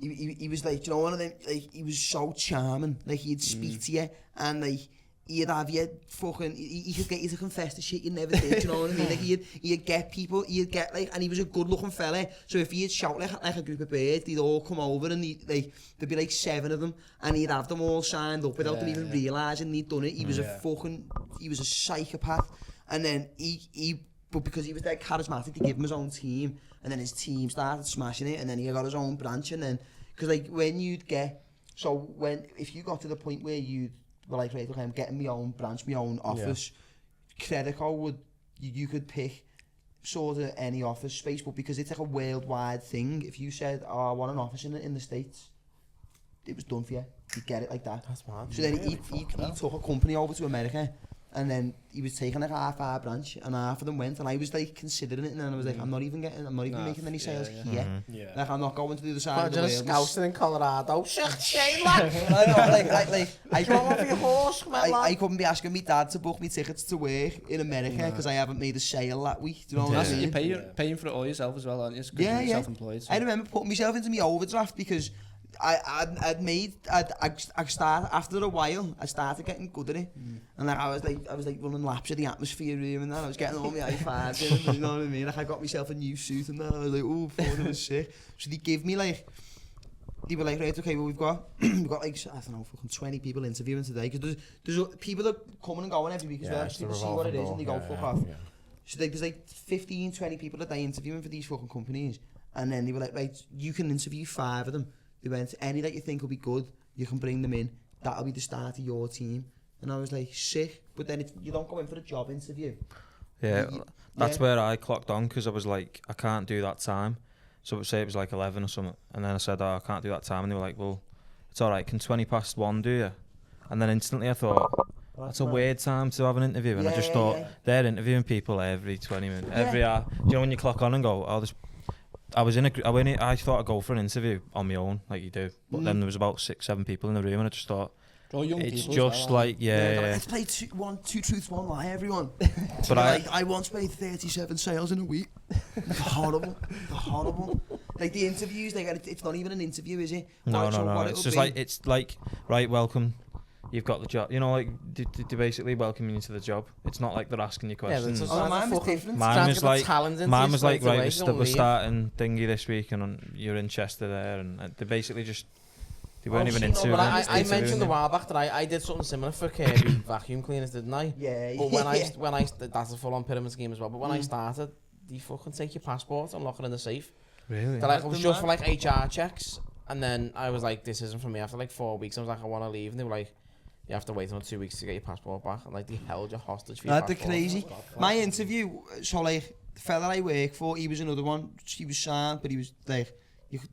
he was like, you know, one of them, like he was so charming. Like he'd speak to you and like he'd have you fucking, he could get you to confess the shit you never did. You know what I mean? Like he'd get people, he'd get like, and he was a good looking fella. So if he'd shout like a group of birds, they'd all come over and there'd be like 7 of them, and he'd have them all signed up without them even realising they'd done it. He was he was a psychopath. And then but because he was that charismatic, they gave him his own team, and then his team started smashing it, and then he got his own branch, and then, because like when you'd get, if you got to the point where you were like, right, okay, I'm getting my own branch, my own office, Credico you could pick sort of any office space, but because it's like a worldwide thing, if you said, oh, I want an office in the States, it was done for you. You'd get it like that. That's mad. So then he took a company over to America, and then he was taking like half our branch, and half of them went, and I was like considering it, and then I was like, I'm not even making any sales here. Yeah. Like I'm not going to the other side of the Imagine a world. scouser in Colorado. Shame, lad. I know, I Come on for your horse, man, I couldn't be asking me dad to book me tickets to work in America because I haven't made a sale that week. Do you know what I mean? You're paying for it all yourself as well, aren't you? 'Cause Yeah, you're yeah. self-employed. So. I remember putting myself into my overdraft because I started after a while. I started getting good at it, and like I was like running laps of the atmosphere room, and then I was getting all my high fives in. You know what I mean? Like I got myself a new suit, and then I was like, oh, fuck, it was sick. So they were like, right, okay, well we've got like, I don't know, fucking 20 people interviewing today, because there's people that coming and going every week as well. it's People the see what it is revolving and they door. go fuck off. Yeah. So there's like 15, 20 people a day interviewing for these fucking companies. And then they were like, right, you can interview 5 of them. They went, any that you think will be good, you can bring them in. that'll be the start of your team. And I was like, sick. But then you don't go in for a job interview. Yeah, that's where I clocked on, because I was like, I can't do that time. So say it was like 11 or something, and then I said, oh, I can't do that time, and they were like, well, it's all right, can 20 past 1 do you? And then instantly I thought, that's a weird time to have an interview, and I just thought, they're interviewing people every 20 minutes, every hour. Do you know when you clock on and go, oh, this... I thought I'd go for an interview on my own, like you do, but then there was about 6-7 people in the room, and I just thought, it's just like, let's play two truths, one lie, everyone. But I once made 37 sales in a week. Horrible. Like the interviews, it's not even an interview, is it? No. It's just like, right, welcome. You've got the job. You know, like, they basically welcome you into the job. It's not like they're asking you questions. Mine was different. Mine was like, right, we're starting thingy this week, and you're in Chester there, and they basically just... They weren't even into it. But I mentioned a while back that I did something similar for Kirby vacuum cleaners, didn't I? Yeah. But when I that's a full-on pyramid scheme as well. But when I started, they fucking take your passport and lock it in the safe. Really? They're like, it was just for like HR checks, and then I was like, this isn't for me. After like 4 weeks, I was like, I want to leave, and they were like, you have to wait until 2 weeks to get your passport back, and like they held your hostage for your passport. That's crazy. My interview, so like the fella I work for, he was another one. He was signed, but he was like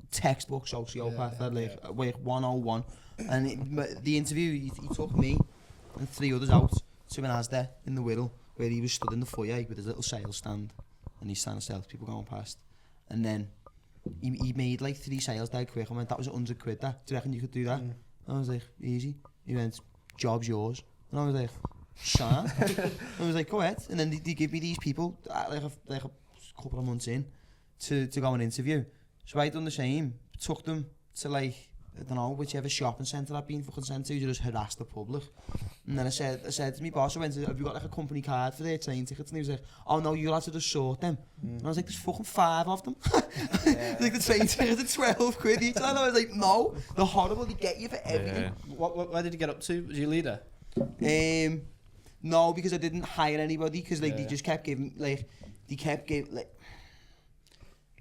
textbook sociopath, like 101. And the interview, he took me and 3 others out to an Asda in the Wirral, where he was stood in the foyer with his little sales stand, and he's trying to sell to people going past. And then he made like 3 sales dead quick. I went, that was £100 that. Do you reckon you could do that? I was like, easy. He went, job's yours. And I was like, Sam. I was like, go ahead. And then they give me these people, like a couple of months in, to go and interview. So I done the same. Took them to like, I don't know, whichever shopping centre I've been fucking sent to just harass the public. And then I said to my boss, have you got like a company card for their train tickets? And he was like, oh no, you'll have to just sort them. And I was like, there's fucking 5 of them. Like the train tickets are £12 each. And I was like, no, they're horrible, they get you for everything. Where did you get up to? Was you leader? No, because I didn't hire anybody, because like they just kept giving, like,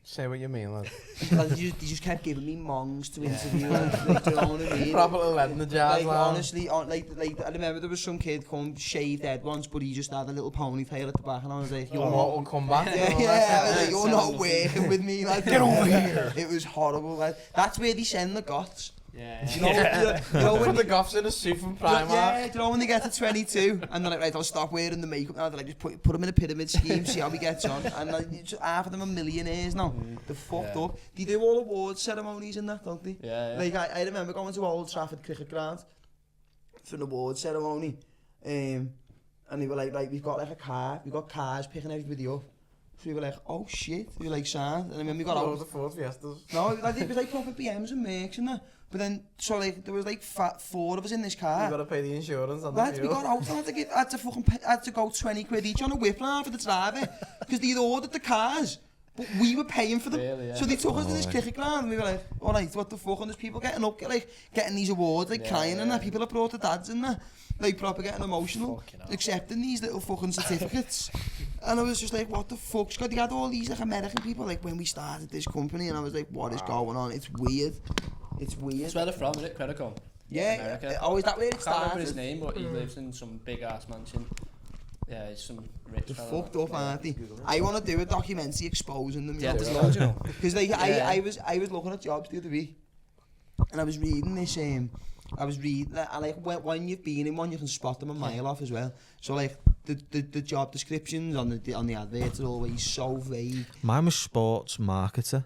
Say what you mean, lad. They just kept giving me mongs to interview, like, do you know what I mean? Proper lead in the jar. Like, honestly, like, I remember there was some kid come shaved head once, but he just had a little ponytail at the back, and I was like, Your mort will come back. Yeah, I was like, you're not working with me, like, get over here. It was horrible, like, that's where they send the Goths. Yeah. You know when the Goths in a suit from Primark. Yeah, do you know when they get to 22 and they're like, right, I'll stop wearing the makeup now. They're like, just put them in a pyramid scheme, see how he gets on. And like, half of them are millionaires now. They're fucked up. They do all awards ceremonies and that, don't they? Yeah. Like I remember going to Old Trafford Cricket Ground for an award ceremony, and they were like, we've got like a car, we've got cars picking everybody up. So we were like, oh shit, we were like, sad. And then we got out. The Ford Fiestas. No, like, it was like proper BMs and Mercs and that. But then, so like, there was like 4 of us in this car. You got to pay the insurance on the Lads, we fuel. got out and I had to go £20 each on a whiplash for the driver, because they'd ordered the cars, but we were paying for them. Really, yeah. So they took us to this cricket ground, and we were like, all right, what the fuck? And there's people getting up, like, getting these awards, like, crying and that. People have brought their dads in there, like, proper getting emotional, accepting these little fucking certificates. And I was just like, what the fuck? Scott, they had all these, like, American people, like, when we started this company, and I was like, what is going on? It's weird. It's weird. That's where they're from, isn't it? Credicom. Yeah, America. Oh, is that where it I can't remember his started? name, but he lives in some big ass mansion. Yeah, he's some rich They're fella. fucked up, aren't they? I want to do a documentary exposing them. Yeah, there's loads, you know. Because like, I was looking at jobs the other week, and I was reading this. I was reading, like, when you've been in one, you can spot them a mile off as well. So like the job descriptions on the adverts are always so vague. Mine was sports marketer,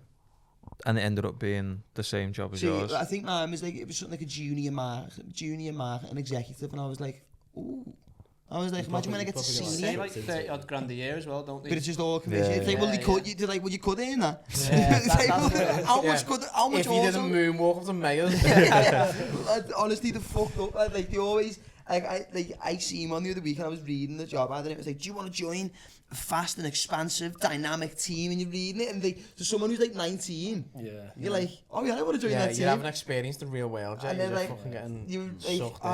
and it ended up being the same job as yours. I think mine was like, it was something like a junior marketing executive, and I was like, ooh. I was like, imagine when I get to They senior. say like 30 odd grand a year as well, don't they? But it's just all commission. Yeah, It's like, well, yeah. would you cut in that? Yeah, It's like, that's how much could, how much If he did a also? moonwalk to Mayor. Honestly, the fucked up. Like, they always, I see him on the other week, and I was reading the job ad, and it was like, do you want to join a fast and expansive, dynamic team? And you're reading it, and to someone who's like 19, you're like, oh yeah, I want to join that team. You haven't experienced the real world, Jay. And then You're like, fucking getting you like, sucked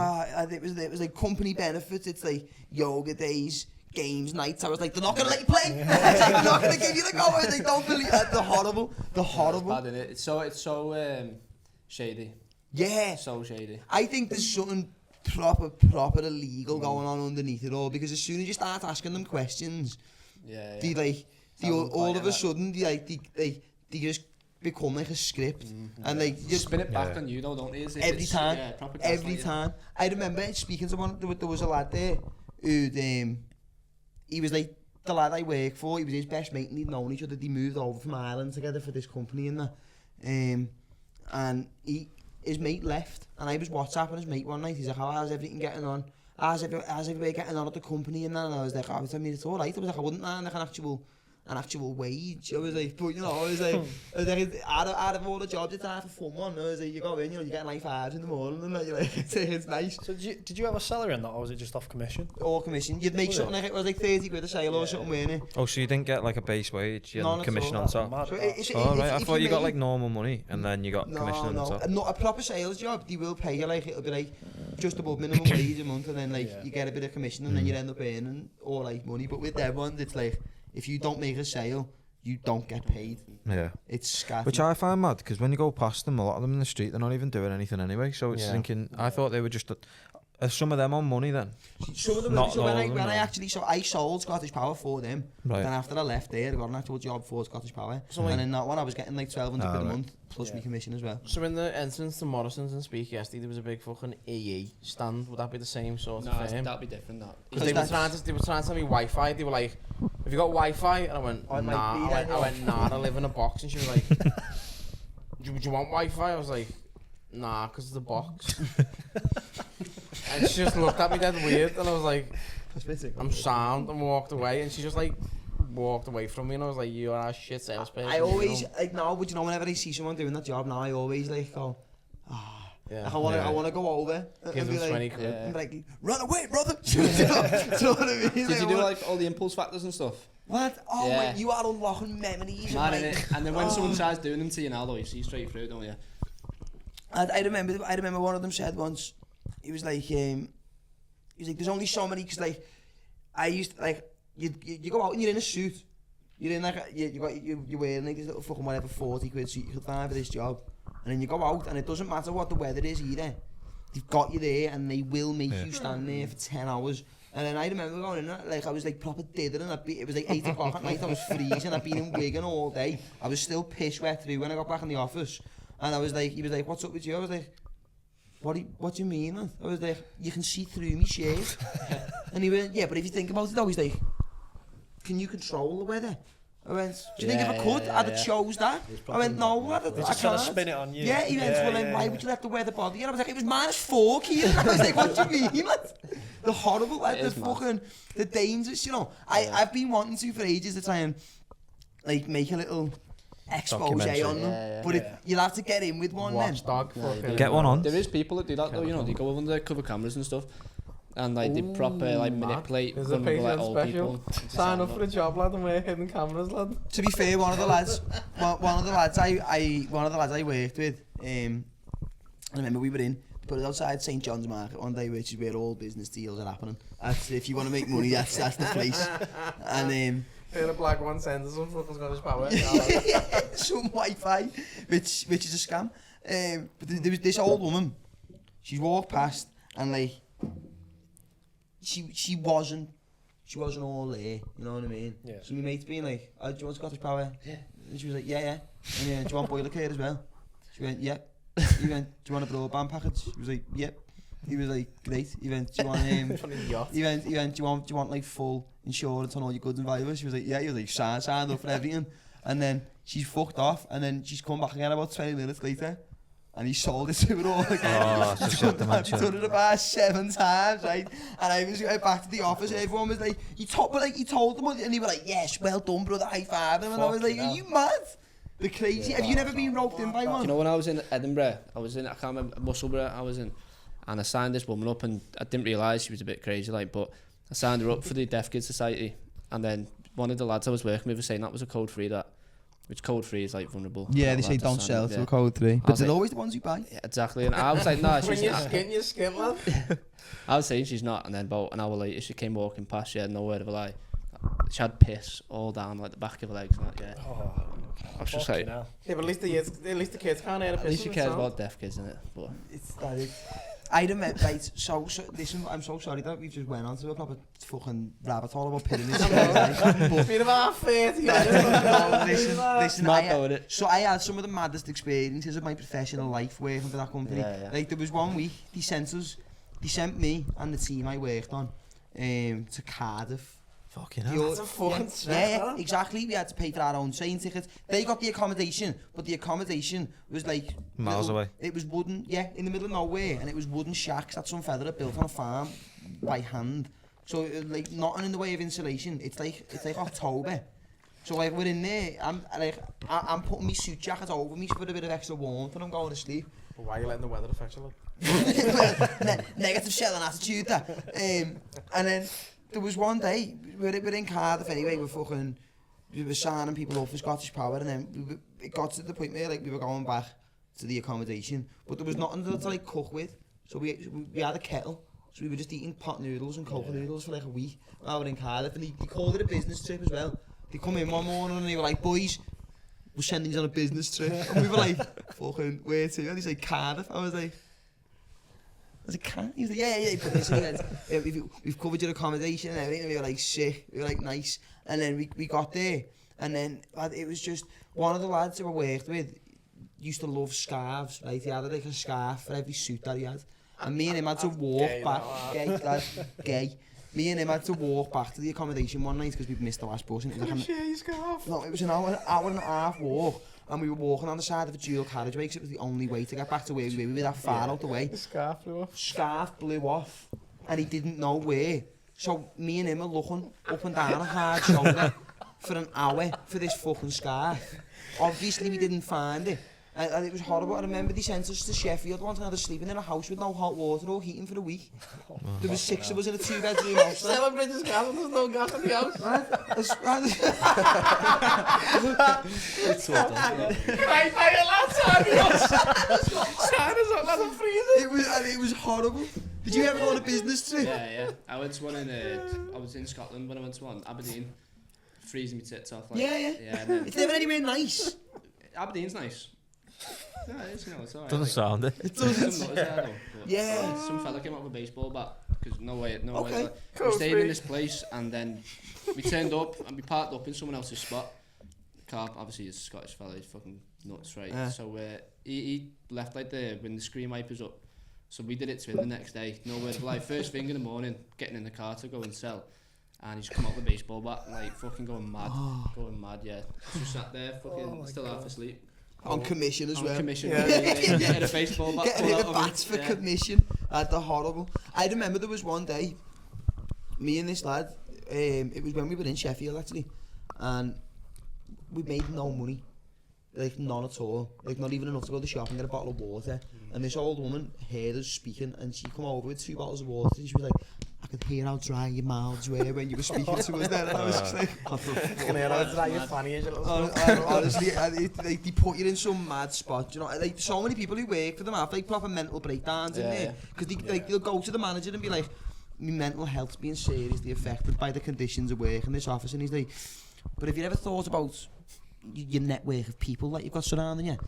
in. it was like company benefits. It's like yoga days, games nights. I was like, they're not gonna let you play. They're not gonna give you the go. They don't believe. They're horrible. They're horrible. It's bad, isn't it? It's so shady. Yeah. So shady. I think there's something proper illegal going on underneath it all, because as soon as you start asking them questions, Yeah. they like, all of a sudden, they just become like a script, and like You spin it back on you though, don't you? every time. Yeah, proper Every gaslighting. time. I remember speaking to one. There was a lad there who'd he was like the lad I work for. He was his best mate, and they'd known each other. They moved over from Ireland together for this company and that. And his mate left, and I was WhatsApping his mate one night. He's like, "How's everything getting on? How's everybody getting on at the company?" And that, and I was like, "I mean, it's all right." I was like, "I wouldn't mind like an actual wage." I was like, but you know, I was like out of all the jobs, it's half a fun one. I was like, you go in, you know, you get like 5 in the morning, and like, you're like, it's nice. So did you have a salary in that, or was it just off commission? All commission. You'd make something like, it was like 30 quid a sale or something, weren't it? Oh, so you didn't get like a base wage, you None had at commission all. on top? Mad. So Oh, right, I if thought you got made- like normal money and then you got commission on top. Not a proper sales job. They will pay you like, it'll be like just above minimum wage a month, and then like you get a bit of commission, and then you end up earning all like money. But with them ones, it's like, if you don't make a sale, you don't get paid. Yeah. It's scat. Which I find mad, because when you go past them, a lot of them in the street, they're not even doing anything anyway. So it's thinking, I thought they were just, are some of them on money then? Some of them, Not so all when of them, no. I sold Scottish Power for them. Right. Then after I left there, I got an actual job for Scottish Power. So, like- and in that one, I was getting like 1,200 quid a right. month, plus my commission as well. So in the entrance to Morrison's and Speak yesterday, there was a big fucking EE stand. Would that be the same sort No, of thing? that'd be different. That. Because they were trying to tell me Wi-Fi. They were like, "Have you got Wi-Fi?" And I went, I might "Nah." be I there. went, "Nah." I live in a box, and she was like, "Do you want Wi-Fi?" I was like, "Nah, 'cause of the box." And she just looked at me dead weird, and I was like, "I'm sound," and walked away. And she just like walked away from me, and I was like, "You are a shit salesperson." I always, you know? like now, but you know, whenever I see someone doing that job now, I always like go, Yeah. like, I want to go over and Give be them like, 20 quid. and be like, "Run away, brother!" Do you know what I mean? Did you do like all the impulse factors and stuff? What? Oh, Yeah. wait, you are unlocking memories. Mad, mate. innit? And then when someone tries doing them to you now, though, you see straight through, don't you? I remember one of them said once, he was like, "There's only so many," because like, I used to, like, you go out and you're in a suit, you're in like, you're wearing like this little fucking whatever 40 quid suit you could find for this job, and then you go out and it doesn't matter what the weather is either, they've got you there and they will make you stand there for 10 hours. And then I remember going in, like, I was like proper dithering. It was like 8 o'clock at night, I was freezing, I'd been in Wigan all day. I was still piss wet through when I got back in the office. And I was like, he was like, "What's up with you?" I was like, what do you mean, man? I was like, "You can see through me shirt." And he went, "Yeah, but if you think about it though," he's like, "Can you control the weather?" I went, "Do you think if I could, I'd have chose that?" I went, "No, lad, I just trying can't." to spin it on you. Yeah, he went, Yeah, "Well, then yeah, why yeah. would you let the weather bother you?" And I was like, "It was -4, Keith." I was like, "What do you mean, lad?" The horrible, like, It the is mad. fucking, the dangers, you know. I've been wanting to for ages to try and, like, make a little expose Documentary. on them. Yeah, yeah. But you'll have to get in with one then. Watchdog. fucking- Get one on. There is people that do that, though, you know, they go under cover cameras and stuff, and like they proper like mad. manipulate There's a vulnerable, like, Patreon old special. people. Sign up for a job, lad, and wear hidden cameras, lad. To be fair, one of the lads I worked with, I remember we were put it outside St John's Market one day, which is where all business deals are happening. That's, if you want to make money, that's the place. And Hear a black one sends us some fucking Scottish Power. some Wi-Fi, which is a scam. But there was this old woman. She walked past and like she wasn't all there. You know what I mean? Yeah. So my mate's being like, "Oh, do you want Scottish Power?" Yeah. And she was like, "Yeah." And do you want boiler care as well? She went, "Yep." He went, "Do you want a broadband package?" He was like, "Yep." He was like, "Great." He went, "Do you want He went, "Do you want like full insurance on all your goods and valuables?" She was like, "Yeah." He was like, signed up for everything. And then she's fucked off, and then she's come back again about 20 minutes later, and he sold it to her all again. Oh, it's a shit to I've mention. done it about 7 times, right? And I was going back to the office, and everyone was like, he told them, and he was like, "Yes, well done, brother, high five him." And I was like, "Are you mad?" The crazy. Have you never been roped in by Do one? you know when I was in Edinburgh, I can't remember, Musselburgh I was in, and I signed this woman up, and I didn't realise she was a bit crazy, like, but I signed her up for the Deaf Kids Society, and then one of the lads I was working with was saying that was a code 3, which code 3 is like vulnerable. Yeah, they Not say allowed to don't sign sell up, to yeah. a code 3. I But was they're like- always the ones who buy. Yeah, exactly, and I was like, "Nah, When she's you not." skin, lad. I was saying she's not, and then about an hour later she came walking past, she had no word of a lie. She had piss all down like the back of her legs and that, yeah. I was just like, Fucking hell. Yeah, but at least the kids can't hear a at least you pistol, care it's about deaf kids, innit? But It's that is. I remember, right, so listen, I'm so sorry that we've just went on to a proper fucking rabbit hole about pyramids. It's been about 30 years. Listen, mad though, innit? so I had some of the maddest experiences of my professional life working for that company. Yeah. Like, there was 1 week, they sent me and the team I worked on to Cardiff. Fucking The hell. That's a fucking yeah, exactly. We had to pay for our own train tickets. They got the accommodation, but the accommodation was like Miles away. It was wooden, in the middle of nowhere, and it was wooden shacks that some fella had built on a farm by hand. So it was like nothing in the way of insulation. It's like October. So like we're in there. I'm putting my suit jacket over me for a bit of extra warmth, and I'm going to sleep. But why are you letting the weather affect you? Negative shelling attitude that. And then there was one day, we're in Cardiff anyway, we were signing people up for Scottish Power, and then it got to the point where like we were going back to the accommodation, but there was nothing to like cook with, so we had a kettle, so we were just eating pot noodles and cocoa noodles for like a week while we were in Cardiff, and they called it a business trip as well. They come in one morning and they were like, boys, we're sending you on a business trip, and we were like, fucking, where to? And he's like, Cardiff. I was like, he was like, yeah. But listen, we've covered your accommodation and everything. And we were like, sick. We were like, nice. And then we got there. And then it was just, one of the lads who I worked with used to love scarves, right? He had like a scarf for every suit that he had. And me and him had to walk back. Gay. Me and him had to walk back to the accommodation one night because we'd missed the last bus. And it was like it was an hour and a half walk. And we were walking on the side of a dual carriageway because it was the only way to get back to where we were. We were that far out the way. The scarf blew off. Scarf blew off. And he didn't know where. So me and him are looking up and down a hard shoulder for an hour for this fucking scarf. Obviously we didn't find it. And it was horrible. I remember they sent us to Sheffield once and had us sleeping in a house with no hot water or heating for a week. There was 6 of us in a 2-bedroom house. Celebrate the scarf and there's no gas in the house. It's so done. Can I buy a laptop? China's up like a freezer. It was horrible. Did you ever go on a business trip? yeah. I went to one I was in Scotland when I went to one, Aberdeen. Freezing my tits off. Like, Yeah. and then, It's never anywhere nice. Aberdeen's nice. No, it's alright. Doesn't sound it. It Some doesn't. nutters there though. But Yeah. Some fella came up with a baseball bat because no way. Okay. Like, we stayed in this place and then we turned up and we parked up in someone else's spot. The car, obviously, is a Scottish fella. He's fucking nuts, right? Yeah. So he left like when the screen wipers up. So we did it to him the next day. No word of lie. First thing in the morning, getting in the car to go and sell. And he's come up with a baseball bat, like fucking going mad. Yeah. Just sat there, fucking still half asleep. On commission as well. On commission, Yeah. getting a baseball bat. Getting pulled the out of him. bats for Yeah. commission. That's horrible. I remember there was one day, me and this lad, it was when we were in Sheffield actually, and we made no money. Like none at all. Like not even enough to go to the shop and get a bottle of water. And this old woman heard us speaking and she come over with 2 bottles of water and she was like, I could hear how dry your mouths were when you were speaking to us there. And I was just like, I can hear how it's like you're funny as you little honestly, they put you in some mad spot, you know. Like so many people who work for them have like proper mental breakdowns in there because they'll go to the manager and be like, my mental health's being seriously affected by the conditions of work in this office, and he's like, but have you ever thought about your network of people that you've got surrounding you?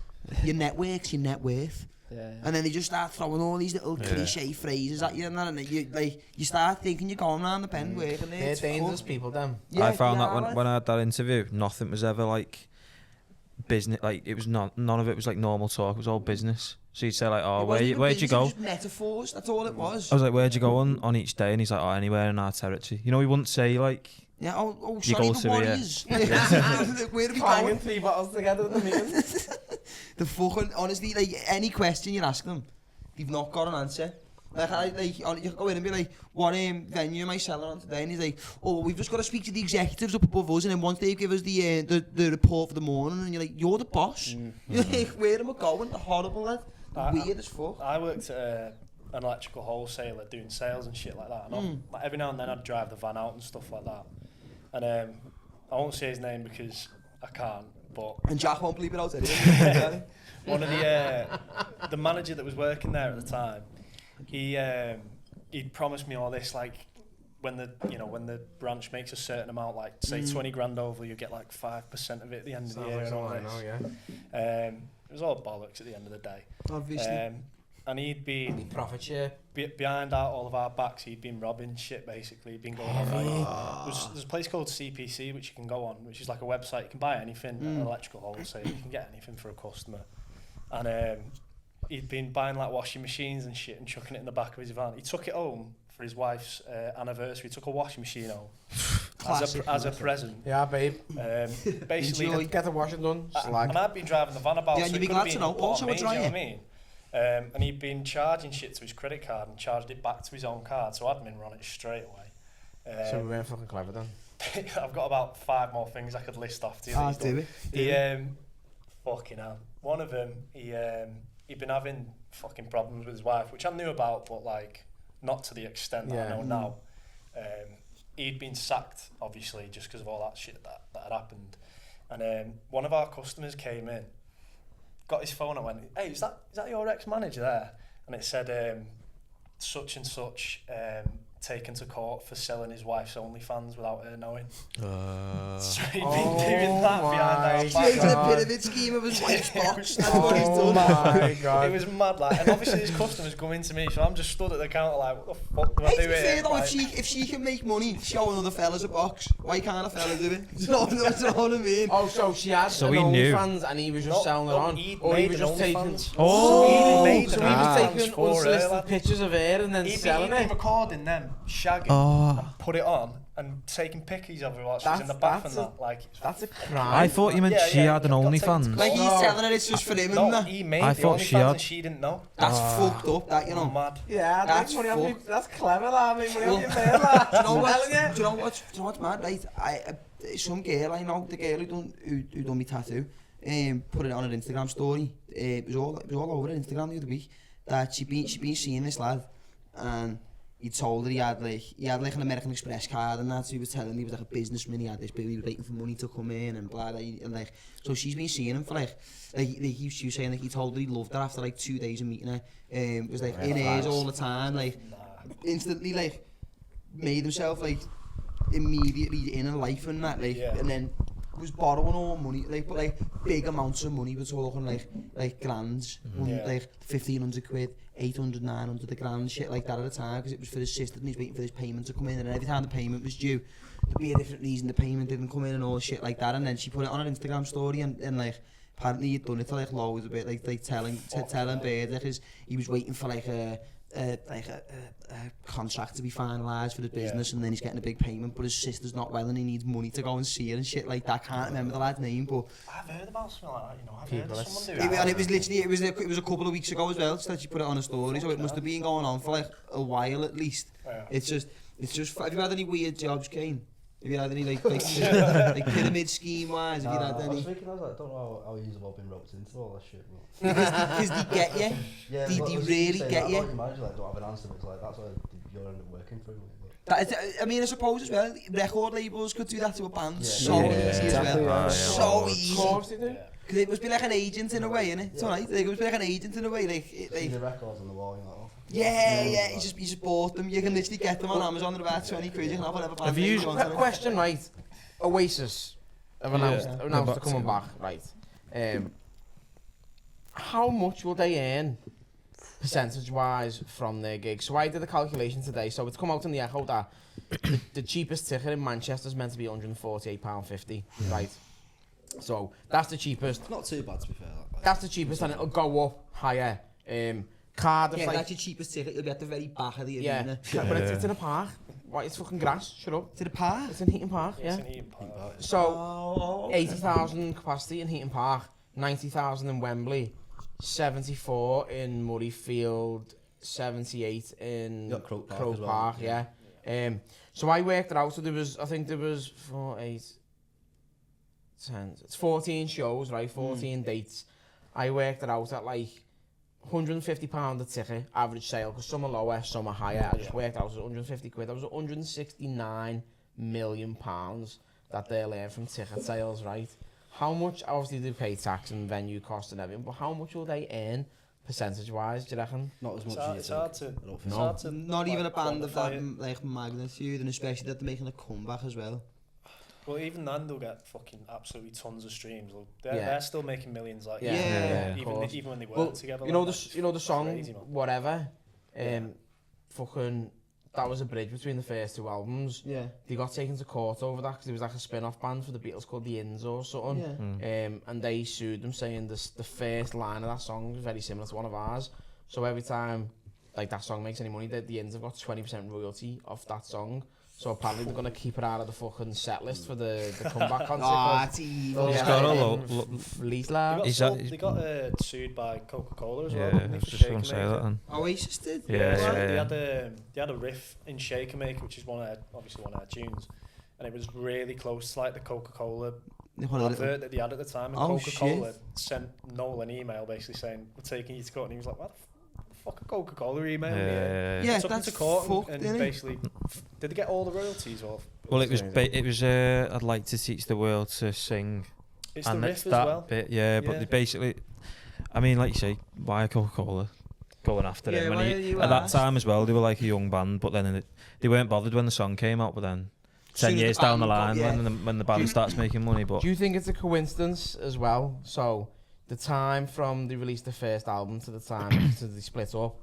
Your network's your net worth. Yeah. And then they just start throwing all these little cliche phrases at you, and then you start thinking you're going around the bend working there. They're It's dangerous fucked. people, them. Yeah, I found they that are, like. when I had that interview, nothing was ever like business. Like it was none of it was like normal talk. It was all business. So you'd say like, oh, It wasn't even where'd you business, it go? was just metaphors. That's all it was. I was like, where'd you go on each day? And he's like, oh, anywhere in our territory. You know, he wouldn't say like, Yeah. Oh, You sorry, go the to, Warriors. Where are we Banging going? 3 bottles together at the meeting. The fucking honestly, like any question you ask them, they've not got an answer. Like you can go in and be like, what venue am I selling on today? And he's like, oh, we've just got to speak to the executives up above us, and then once they give us the report for the morning, and you're like, you're the boss. You're like, where am I going? Horrible, lad. Weird as fuck. I worked at an electrical wholesaler doing sales and shit like that. And like every now and then I'd drive the van out and stuff like that. And I won't say his name because I can't. But And Jack won't bleep it out anyway. one of the manager that was working there at the time, he'd promised me all this like when the branch makes a certain amount, like say 20 grand over, you get like 5% of it at the end of the year. And all this. It was all bollocks at the end of the day. Obviously. And he'd been profit share behind all of our backs. He'd been robbing shit basically. He'd been going on like there's a place called CPC which you can go on, which is like a website. You can buy anything, an electrical wholesale. You can get anything for a customer. And he'd been buying like washing machines and shit and chucking it in the back of his van. He took it home for his wife's anniversary. He took a washing machine home as a present. Yeah, babe. Basically, get the washing done. And I'd been driving the van about. Yeah, and so you'd be glad to know. Also, you know what I mean? And he'd been charging shit to his credit card and charged it back to his own card, so admin run it straight away. So we weren't fucking clever then. I've got about 5 more things I could list off to you. Do it. He, fucking hell. One of them, he'd been having fucking problems with his wife, which I knew about, but like not to the extent that I know now. He'd been sacked, obviously, just because of all that shit that had happened. And one of our customers came in, got his phone and went, "Hey, is that your ex-manager there?" And it said, such and such taken to court for selling his wife's OnlyFans without her knowing. So he'd been doing that behind our back. Creating a pyramid scheme of his wife's box. That's what he's done. My God. It was mad, like, and obviously his customers come into me, so I'm just stood at the counter like, what the fuck do I do To be fair here? though, Like, if she can make money showing other fellas a box, why can't a fella do it? Do you know what I mean? Oh, so she had So an he knew. OnlyFans and he was just selling it no, on, he'd or he made was an just taking. OnlyFans. Oh, He made So an he was OnlyFans taking for her, unsolicited lad. pictures of her and then He'd selling been it. recording them shagging and put it on and taking pickies of her while she's in the bath and that. Like, That's a crime. I thought you meant Yeah, she yeah, had an got taken to OnlyFans. Like he's No. telling her it's just for him and no, that. he made I the thought she OnlyFans had- and she didn't know. That's fucked up, that, you know. Mad. Yeah, That's money off fucked. me. That's clever, that. Make money Well, off your man, lad. Do you know I'm what? telling you. Do you know what's mad? Right, some girl I know, the girl who done me tattoo, put it on her Instagram story. It was all over her Instagram the other week that she'd been seeing this lad, and he told her he had like an American Express card and that. So he was telling me he was like a businessman. He had this baby waiting for money to come in and blah blah. And like, so she's been seeing him for like she was saying like he told her he loved her after like 2 days of meeting her. It was like in ears all the time, like instantly like made himself like immediately in her life and that, like, and then was borrowing all money, like, but like big amounts of money. We're talking like grands, like 1,500 quid, 800, 900 a grand, shit like that at a time, because it was for his sister and he's waiting for his payment to come in, and every time the payment was due, there'd be a different reason the payment didn't come in and all shit like that. And then she put it on her Instagram story, and like apparently he'd done it to like loads of it, like telling Bird like he was waiting for like a contract to be finalised for the business, and then he's getting a big payment, but his sister's not well and he needs money to go and see her and shit like that. Can't remember the lad's name, but I've heard about something like that, you know. I've heard of someone do and that. it was literally it was a couple of weeks ago as well that she put it on a story, so it must have been going on for like a while at least. It's just have you had any weird jobs, Kane? Have you had any like pyramid scheme wise? Have you had I any? was thinking, I was like, I don't know how you've all been roped into all this shit. Because they get you. Yeah, They really get you. I imagine like don't have an answer. It's like that's what you're end up working through. That is, I mean, I suppose as well, record labels could do that to a band so Yeah, easy exactly, as well. yeah. So easy. Of course they do. Because it must be like an agent in a way, innit? It's alright. Like, it must be like an agent in a way. See the records on the wall, you're like, oh. Yeah. You just bought them. You can literally get them on Amazon at about 20 quid. You can have whatever band Have you name used- want on it. Question, right? Oasis have announced they're coming back, right? How much will they earn percentage-wise from their gigs? So I did a calculation today. So it's come out in the Echo that the cheapest ticket in Manchester is meant to be £148.50, right? So that's the cheapest. Not too bad to be fair. Like. That's the cheapest, and it'll go up higher. Cardiff, Yeah, like, that's your cheapest ticket. You'll be at the very back of the yeah, arena. but it's in a park. Why? It's fucking grass. Shut up. To the park? It's in Heaton Park. Yeah. So 80,000 capacity in Heaton Park, 90,000 in Wembley, 74 in Murrayfield, 78 in You got Croke Park Croke as well. Park, yeah. So I worked it out. So I think there was 4, 8, 10. It's 14 shows, right? 14 dates. I worked it out at like £150 a ticket, average sale, because some are lower, some are higher. I just worked out as 150 quid. That was 169 million pounds that they'll earn from ticket sales, right? How much, obviously they pay tax and venue costs and everything, but how much will they earn percentage-wise, do you reckon? Not as much It's as you hard think. to. I don't It's think. hard to Not even a like, band of that quantify it. like magnitude, and especially that they're making a comeback as well. Well, even then they'll get fucking absolutely tons of streams. Yeah. They're still making millions, like Yeah. of even course. even when they weren't Well, together. you know like the that. you know the song Crazy, man. whatever, Yeah. fucking that was a bridge between the first two albums. Yeah. They got taken to court over that because there was like a spin-off band for the Beatles called the Inns or something. Yeah. And they sued them saying the first line of that song was very similar to one of ours. So every time like that song makes any money, the Inns have got 20% royalty off that song. So apparently they're gonna keep it out of the fucking set list for the comeback concert. Ah, it's evil. He's Yeah, got a release They lab. got, Is sold, that- they got sued by Coca-Cola as well. Yeah, didn't I they, was for just Shake going and to say Maker? that then. Oasis did. Yeah, So yeah, they had a riff in Shake and Maker, which is obviously one of their tunes, and it was really close to like the Coca-Cola advert that they had at the time. And Oh, Coca-Cola shit. sent Noel an email basically saying, "We're taking you to court," and he was like, "What the fuck, a Coca-Cola email?" Yeah. Yeah, Took him that's to court fucked, and innit? basically, did they get all the royalties or? Well, it was I'd like to teach the world to sing, It's and the it's riff as that well. bit, yeah. But Yeah. they basically, I mean, like you say, why Coca-Cola going after Yeah, him? why And are you at that asked? time as well, they were like a young band, but then they weren't bothered when the song came out. But then, Soon 10 as the years down the band line, got- when the band starts making money, but Do you think it's a coincidence as well? So the time from they released the first album to the time to they split up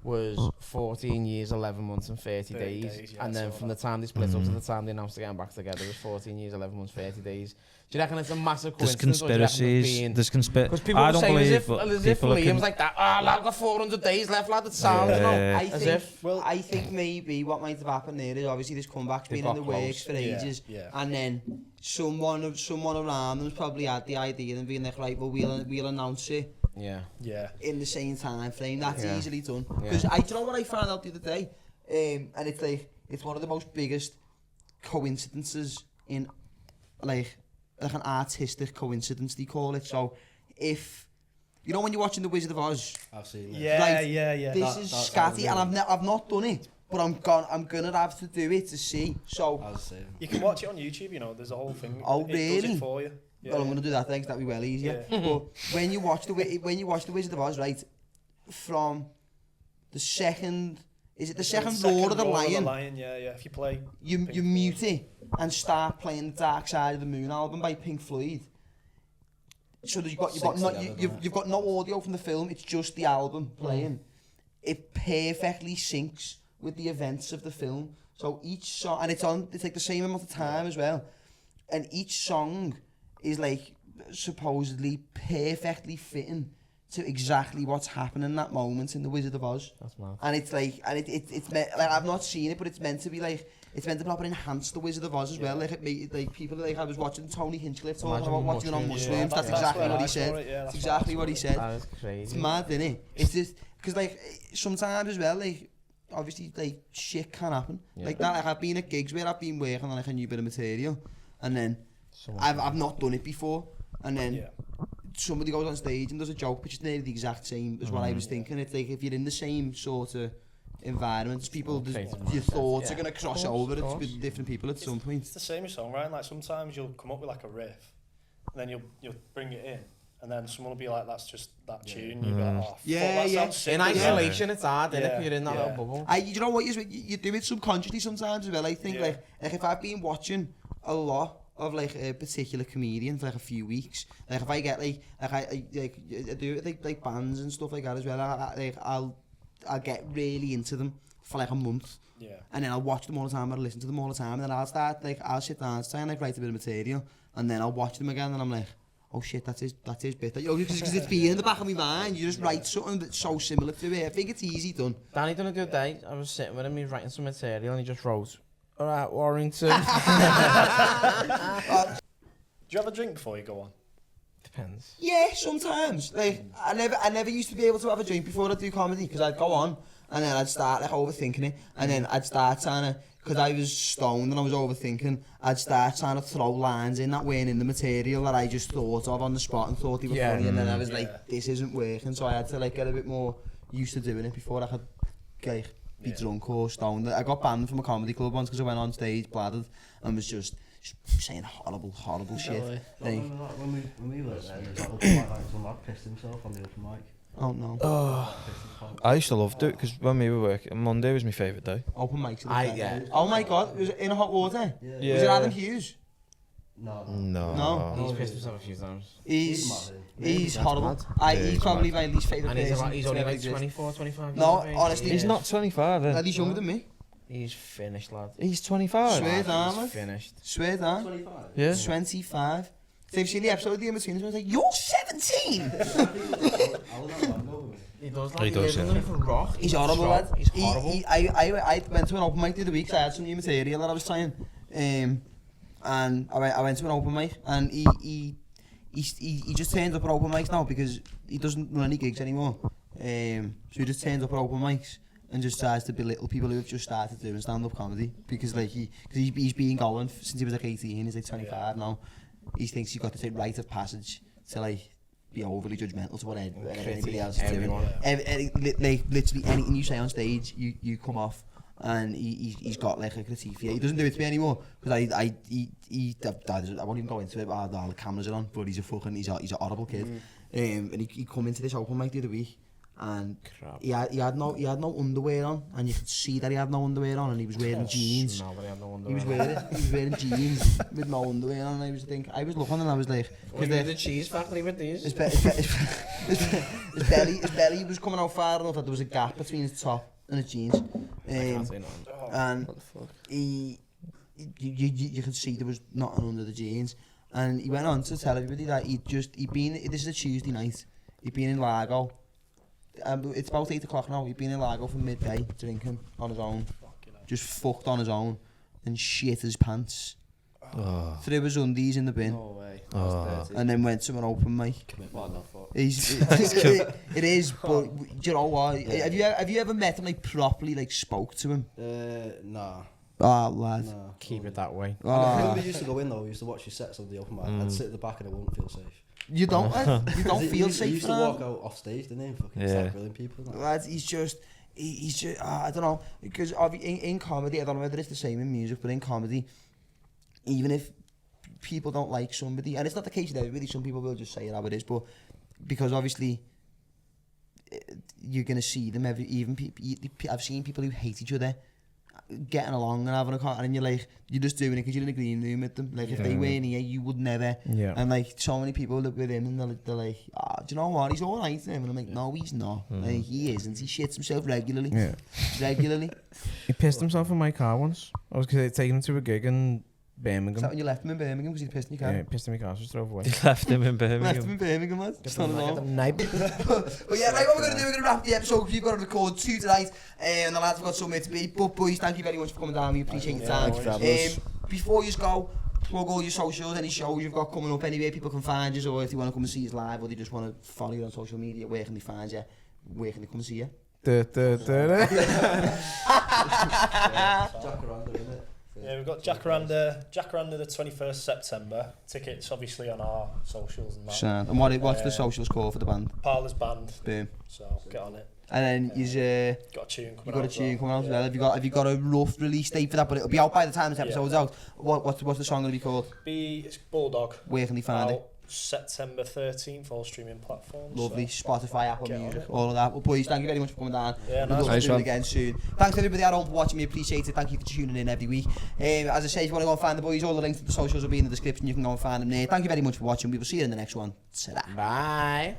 was 14 years, 11 months and 30 days. days, yeah, And then so from the that- time they split up to the time they announced they're getting back together was 14 years, 11 months, 30 days. Do you reckon it's a massive there's coincidence? conspiracies. There's Because people I were don't saying believe, as but if people are Liam's like that, lad, I've got 400 days left, lad, it sounds, you know. Yeah. As if. Well, I think maybe what might have happened there is obviously this comeback's They've been in got the close. works for Yeah, ages, yeah. and then someone around them's probably had the idea and being like, right, well, we'll announce it Yeah. Yeah. in the same time frame. That's Yeah. easily done. Yeah. Because do you know what I found out the other day? And it's like it's one of the most biggest coincidences in like an artistic coincidence they call it. So if you know when you're watching The Wizard of Oz, I've seen this. Yeah, Like, yeah. this That- is that's scatty, and amazing. I've not done it, but I'm gonna have to do it to see. So I was saying. You can watch it on YouTube. You know, there's a whole thing. Oh, It does really? it for you. Yeah. well, I'm gonna do that. Thanks, that'd be well easier. Yeah. But when you watch the Wizard of Oz, right, from the second, is it the second Roar of the Lion? Yeah. If you play, You Pink you Floyd. mute it and start playing the Dark Side of the Moon album by Pink Floyd. So that you've got Syncs no, together, you've, doesn't it? you've got no audio from the film. It's just the album playing. It perfectly syncs with the events of the film. So each song, and it's like the same amount of time as well. And each song is like supposedly perfectly fitting to exactly what's happening in that moment in The Wizard of Oz. That's mad. And it's like, and it's meant, like, I've not seen it, but it's meant to be like, it's meant to proper enhance The Wizard of Oz as well. Like, like people, like, I was watching Tony Hinchcliffe talking Imagine about watching it on mushrooms, mushrooms. yeah. That's That's exactly where what I he saw said. it, yeah, That's that's exactly what I what he saw said. That is It's crazy. mad, isn't it? It's just, because, like, sometimes as well, like, obviously, like, shit can happen. Yeah. Like that, like, I've been at gigs where I've been working on, like, a new bit of material, and then Someone- I've not done it before, and then Yeah. somebody goes on stage and does a joke which is nearly the exact same as what I was thinking. It's like if you're in the same sort of environments, people, Okay. your thoughts Yeah. are going to cross Of course, over of course. with different people at some point. It's the same as songwriting. Like sometimes you'll come up with like a riff, and then you'll bring it in, and then someone will be like, "That's just that tune." You go, "Oh, fuck, Yeah, that yeah. sounds sick." In as well." isolation, it's hard, innit? Yeah, If you're in that yeah. little bubble. You know what, you do it subconsciously sometimes as well. I think Yeah. like if I've been watching a lot of like a particular comedian for like a few weeks, like if I get like I do it like bands and stuff like that as well. I'll get really into them for like a month. Yeah. And then I'll watch them all the time, I'll listen to them all the time, and then I'll sit down and try and like write a bit of material, and then I'll watch them again, and I'm like, oh shit, that's his bit. You know, because it's been in the back of my mind, you just write something that's so similar to it. I think it's easy done. Danny done a good day. I was sitting with him, he was writing some material, and he just wrote, "Alright, Warrington." Do you have a drink before you go on? Depends. Yeah, sometimes. Like I never used to be able to have a drink before I do comedy, because I'd go on and then I'd start like overthinking it, and then I'd start trying to, because I was stoned and I was overthinking, I'd start trying to throw lines in that weren't in the material that I just thought of on the spot and thought they were Yeah. funny, and then I was Yeah. like, this isn't working, so I had to like get a bit more used to doing it before I could like be Yeah. drunk or stoned. I got banned from a comedy club once because I went on stage bladdered and was just saying horrible shit. way. Like, When we were there, there was like open mic, like some lad pissed himself on the open mic. Oh no. I used to love it because when we were working, Monday was my favourite day. Open mics. Yeah. Oh my god, was it in hot water? Yeah. Was it Adam Hughes? No. No. He's pissed himself a few times. He's horrible. He's he's probably mad. my least favourite And person. he's to only ever like exist. 24, 25 No, years of age. honestly, He's not 25 then. He's younger than me. He's finished, lad. He's 25. Swear down, He's man. finished. Swear down. 25. Yeah. 25. So you've seen the episode of the In-Betweeners where it's like, you're 17! He does, He does, yeah. rock. He's horrible, lad. He's horrible. I went to an open mic the other week because I had some new material that I was trying. And I went to an open mic and he just turns up at open mics now because he doesn't run any gigs anymore. So he just turns up at open mics and just tries to belittle people who have just started doing stand-up comedy because like he's been going since he was like 18. He's like 25 now. He thinks he's got to take rite of passage to like be overly judgmental to whatever anybody else is doing. Like literally anything you say on stage, you come off, and he's got like a critique for you. He doesn't do it to me anymore because I won't even go into it. All the cameras are on, but he's a horrible kid. And he come into this open mic the other week. And he had no underwear on, and you could see that he had no underwear on, and he was wearing jeans. No, but he had no He was wearing jeans with no underwear on. And I was looking, and I was like, Were you in the cheese factory with these? his belly was coming out far enough that there was a gap between his top and his jeans. And you could see there was nothing under the jeans. And he went on to tell everybody that this is a Tuesday night. He'd been in Largo. It's about 8 o'clock now. He'd been in Largo from midday drinking on his own. Just fucked on his own and shit his pants. Threw his undies in the bin. No way. And then went to an open mic. What the fuck? It is, but do you know what? Have you ever met him, like properly, like spoke to him? Nah. Oh, lad. Nah. Keep it that way. When we used to go in though, we used to watch your sets on the open mic. I'd sit at the back and I wouldn't feel safe. You don't feel safe. He used to walk out off stage, didn't he? Fucking start grilling people. Lads, he's just I don't know, because in comedy, I don't know whether it's the same in music, but in comedy, even if people don't like somebody, and it's not the case with everybody, some people will just say it how it is, but because obviously you're gonna see them I've seen people who hate each other getting along and having a car, and you're just doing it because you're in a green room with them. Like if they weren't here, you would never. Yeah. And like so many people live with him, and they're like, do you know what? He's all right to him, and I'm like, no, he's not. Like he isn't. He shits himself regularly. Yeah. Regularly. He pissed himself in my car once. I was taking him to a gig in Is that Birmingham. when you left him in Birmingham because he pissed in your car? Yeah, he pissed in my car, so just drove away. He left him in Left him Birmingham. in Birmingham, man. Just on his own. Night. But yeah, right, what we're going to do, we're going to wrap the episode because we've got to record 2 tonight, and the lads have got somewhere to be. But boys, thank you very much for coming down. We appreciate your time. Before you go, plug all your socials, any shows you've got coming up, anywhere people can find you, or if you want to come and see us live, or they just want to follow you on social media, where can they find you? Where can they come and see you? Jack Aranda, isn't it? Yeah, we've got Jacaranda the 21st September. Tickets obviously on our socials and that. Sound. And what's the socials called for the band? Parlours band. Boom. So get on it. And then Got a tune coming you got out. a tune coming out as well. Have you got a rough release date for that? But it'll be out by the time this episode's out. What's the song going to be called? It's Bulldog. Where can they find it? September 13th, all streaming platforms. Lovely. So. Spotify, Apple Get on Music, it. all of that. Well, boys, thank you very much for coming down. Yeah, We'd love nice to do it one. again soon. Thanks everybody at home for watching. We appreciate it. Thank you for tuning in every week. As I say, if you want to go and find the boys, all the links to the socials will be in the description. You can go and find them there. Thank you very much for watching. We will see you in the next one. Ta-da. Bye.